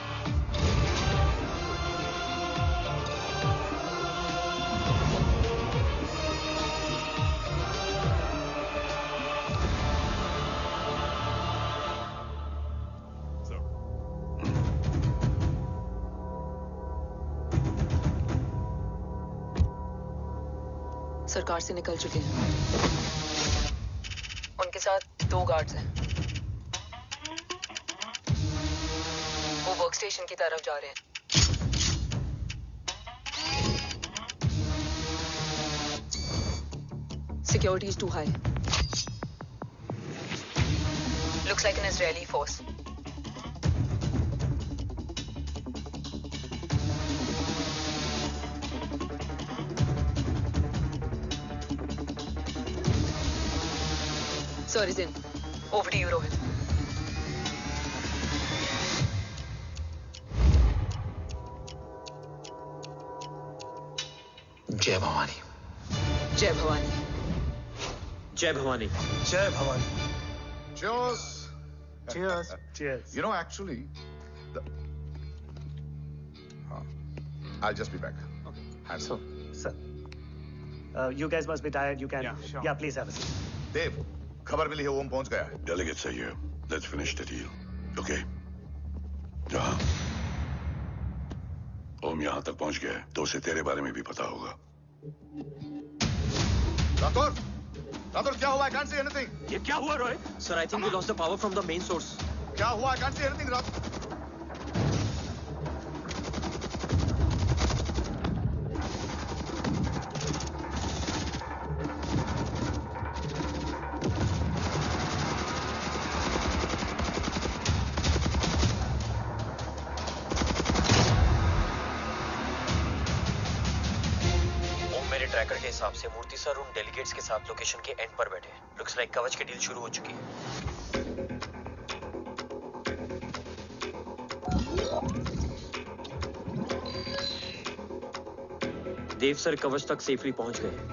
सरकार से निकल चुके हैं। उनके साथ 2 गार्ड्स हैं। वो वर्क स्टेशन की तरफ जा रहे हैं। Security is too high. Looks like an Israeli force. Sir is in. Over to you, Rohit. जय भवानी। जय भवानी। जय भवानी। जय Bhavani. Cheers. Cheers. Cheers. You know, actually, I'll just be back. Okay. Hands So, sir, you guys must be tired. You can. Yeah, sure. Yeah, please have a seat. देव, खबर मिली है ओम पहुंच गया है। Delegates are here. Let's finish the deal. Okay? जहाँ ओम यहाँ तक पहुंच गया है तो उसे तेरे बारे में भी पता होगा। राठौर, राठौर क्या हुआ? I can't see anything. ये क्या हुआ Rohit? Sir, I think we lost the power from the main source. क्या हुआ? I can't see anything, Rathore. Tracker के हिसाब से मूर्ति सर उन डेलीगेट्स के साथ लोकेशन के एंड पर बैठे हैं। लुक्स लाइक कवच की डील शुरू हो चुकी है। देव सर कवच तक सेफली पहुंच गए।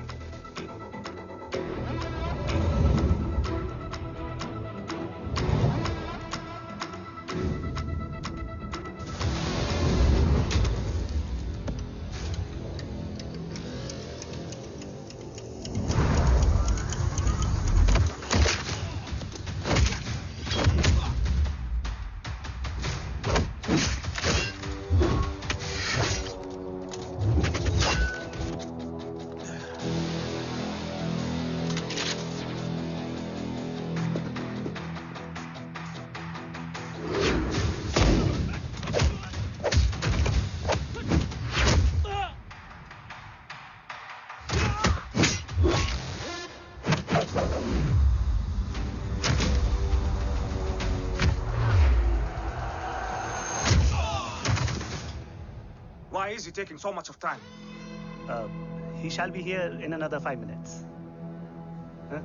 Why is he taking so much of time? He shall be here in another 5 minutes. Huh?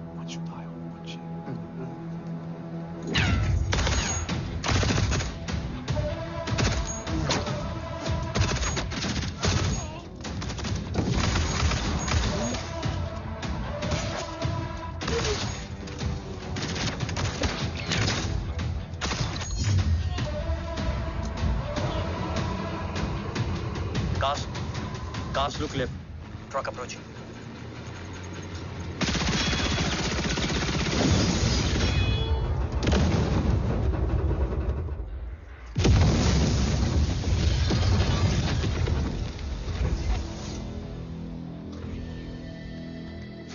Cast look left. Truck approaching.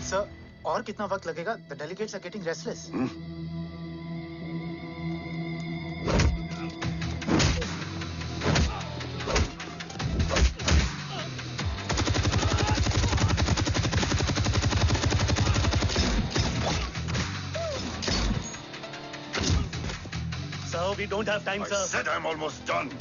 Sir, और कितना वक्त लगेगा? The delegates are getting restless. We don't have time, sir. I said I'm almost done.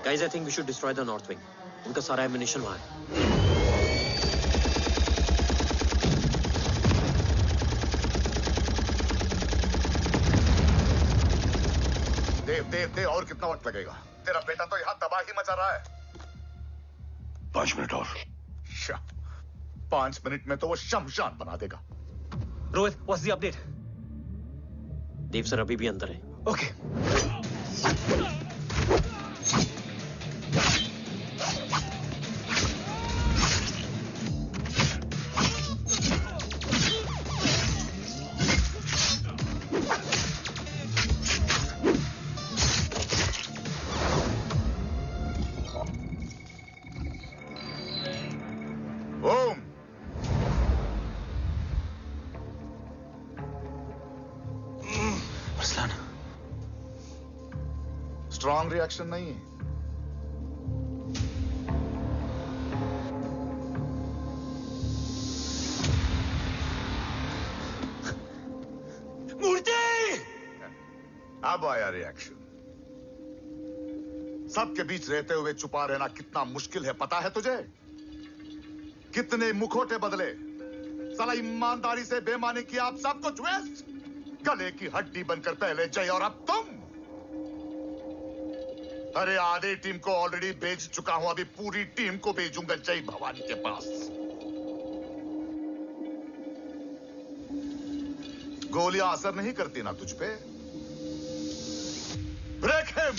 Guys, I think we should destroy the north wing. उनका सारा ammunition वहां है. देव और कितना वक्त लगेगा? तेरा बेटा तो यहाँ तबाही मचा रहा है. 5 मिनट और. 5 मिनट में तो वो शमशान बना देगा. Rohit, what's the update? Dev sir अभी भी अंदर है. Okay. स्ट्रॉन्ग रिएक्शन नहीं है. मूर्ति! अब आया रिएक्शन. सबके बीच रहते हुए छुपा रहना कितना मुश्किल है पता है तुझे? कितने मुखौटे बदले. साला ईमानदारी से बेमानी किया आप सब कुछ वेस्ट. गले की हड्डी बनकर पहले जय और अब तुम. अरे आधे टीम को ऑलरेडी भेज चुका हूं. अभी पूरी टीम को भेजूंगा जय भवानी के पास. गोलियां असर नहीं करती ना तुझ पे. Break him.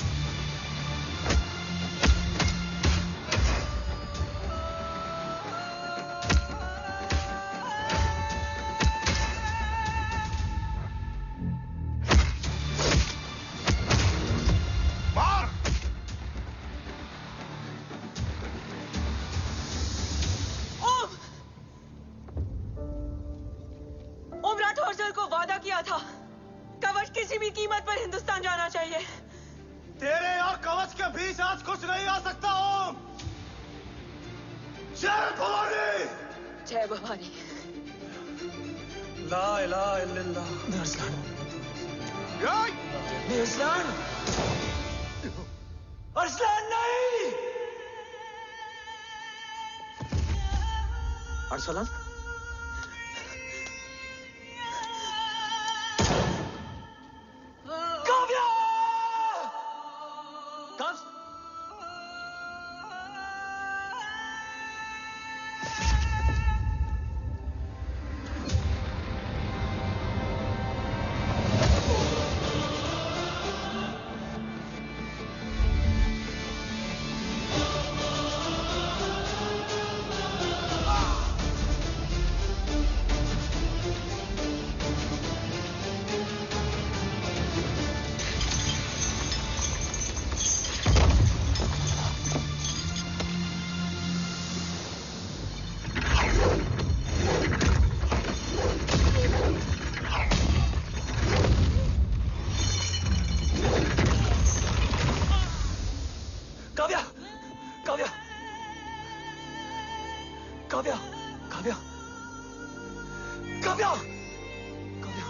अरसलान? काव्या! कब?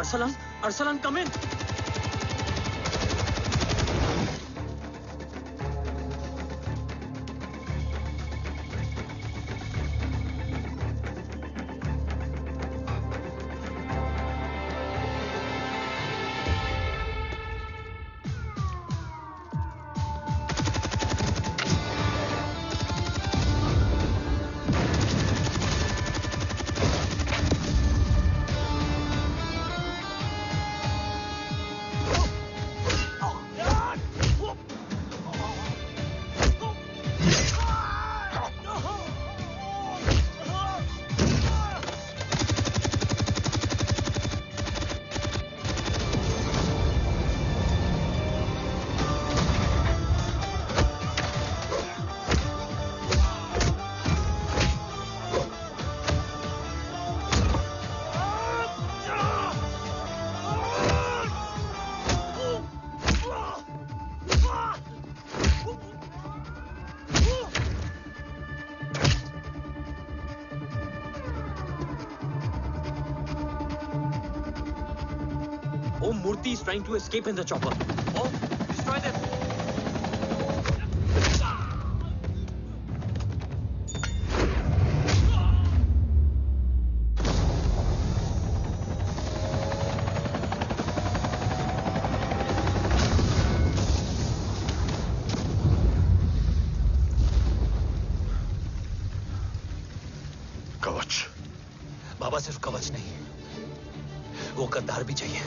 Arsalan, Arsalan, come in. Murthy is trying to escape in the chopper. Oh, destroy them. कवच। बाबा सिर्फ कवच नहीं, वो गद्दार भी चाहिए।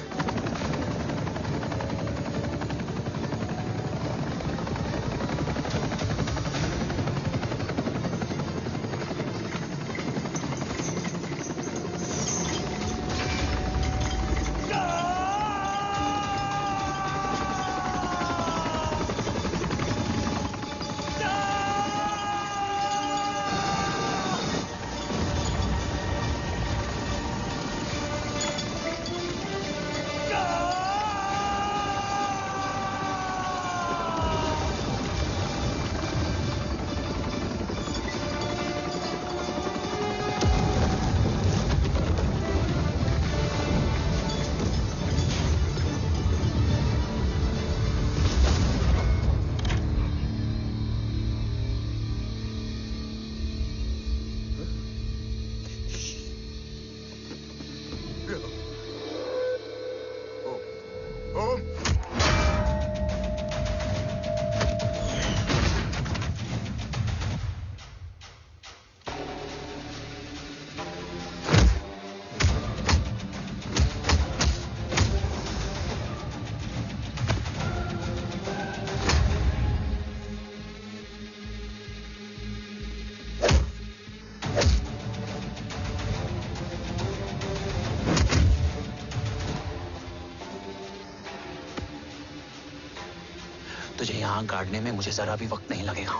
तुझे यहां गाड़ने में मुझे जरा भी वक्त नहीं लगेगा,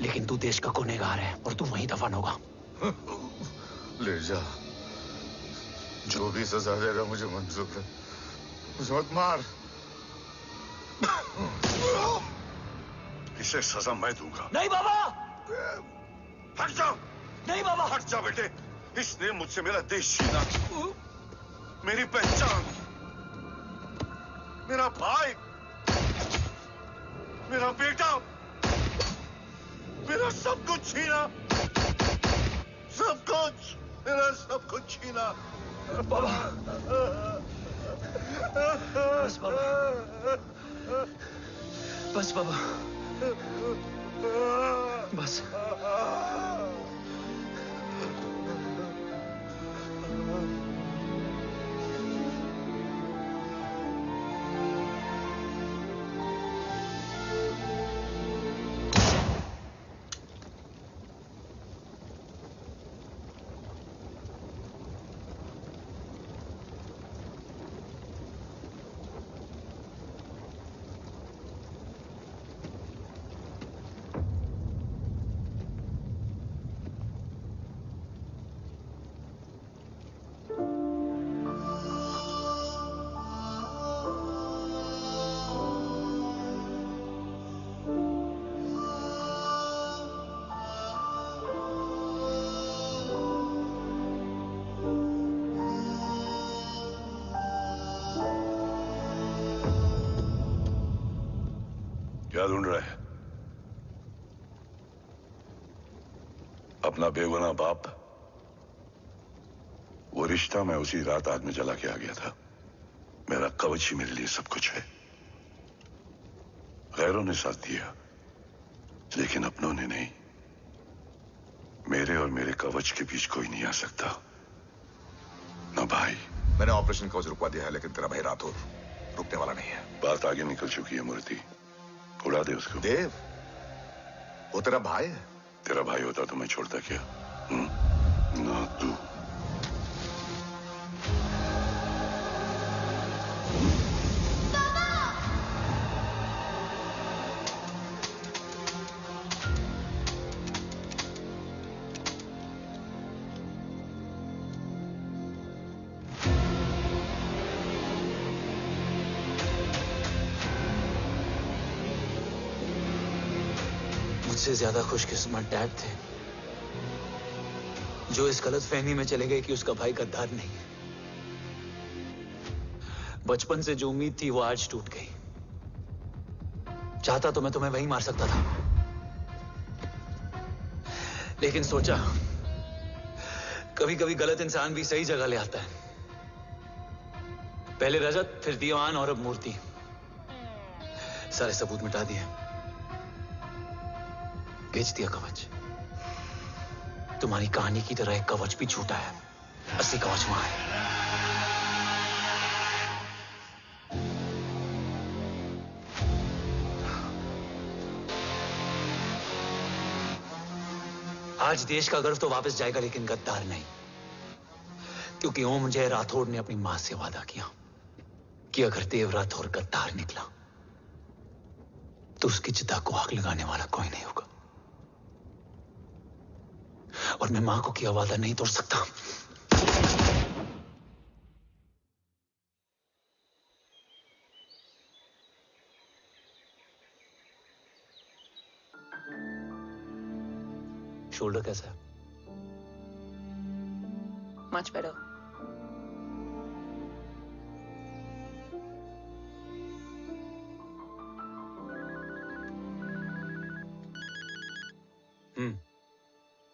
लेकिन तू देश का गुनहगार है और तू वहीं दफन होगा। ले जा, जो भी सजा देगा मुझे मंजूर है, मुझे मत मार। इसे सजा मैं दूंगा। नहीं बाबा, हट जाओ। नहीं बाबा, हट जा बेटे। इसने मुझसे मेरा देश छीना, मेरी पहचान, मेरा भाई, मेरा बेटा, मेरा सब कुछ छीना, सब कुछ, मेरा सब कुछ छीना। बाबा, बस बाबा, बस बाबा, बस। क्या ढूंढ रहा है? अपना बेगुनाह बाप। वो रिश्ता मैं उसी रात आग में जला के आ गया था। मेरा कवच ही मेरे लिए सब कुछ है। गैरों ने साथ दिया, लेकिन अपनों ने नहीं। मेरे और मेरे कवच के बीच कोई नहीं आ सकता। ना भाई। मैंने ऑपरेशन कवच रुकवा दिया है, लेकिन तेरा भाई राठौर रुकने वाला नहीं है। बात आगे निकल चुकी है मूर्ति। उड़ा दे उसको। देव, वो तेरा भाई है। तेरा भाई होता तो मैं छोड़ता क्या? ना तू। मुझसे ज्यादा खुशकिस्मत डैड थे, जो इस गलतफहमी में चले गए कि उसका भाई गद्दार नहीं है। बचपन से जो उम्मीद थी वो आज टूट गई। चाहता तो मैं तुम्हें वहीं मार सकता था, लेकिन सोचा कभी कभी गलत इंसान भी सही जगह ले आता है। पहले रजत, फिर दीवान और अब मूर्ति। सारे सबूत मिटा दिए, बेच दिया कवच। तुम्हारी कहानी की तरह एक कवच भी झूठा है, असली कवच वहां है। आज देश का गर्व तो वापस जाएगा, लेकिन गद्दार नहीं, क्योंकि ओम जय राठौड़ ने अपनी मां से वादा किया कि अगर देव राठौड़ गद्दार निकला तो उसकी चिता को आग लगाने वाला कोई नहीं होगा। और मैं मां को किया वादा नहीं तोड़ सकता। शोल्डर कैसा है? Much better. हम्म।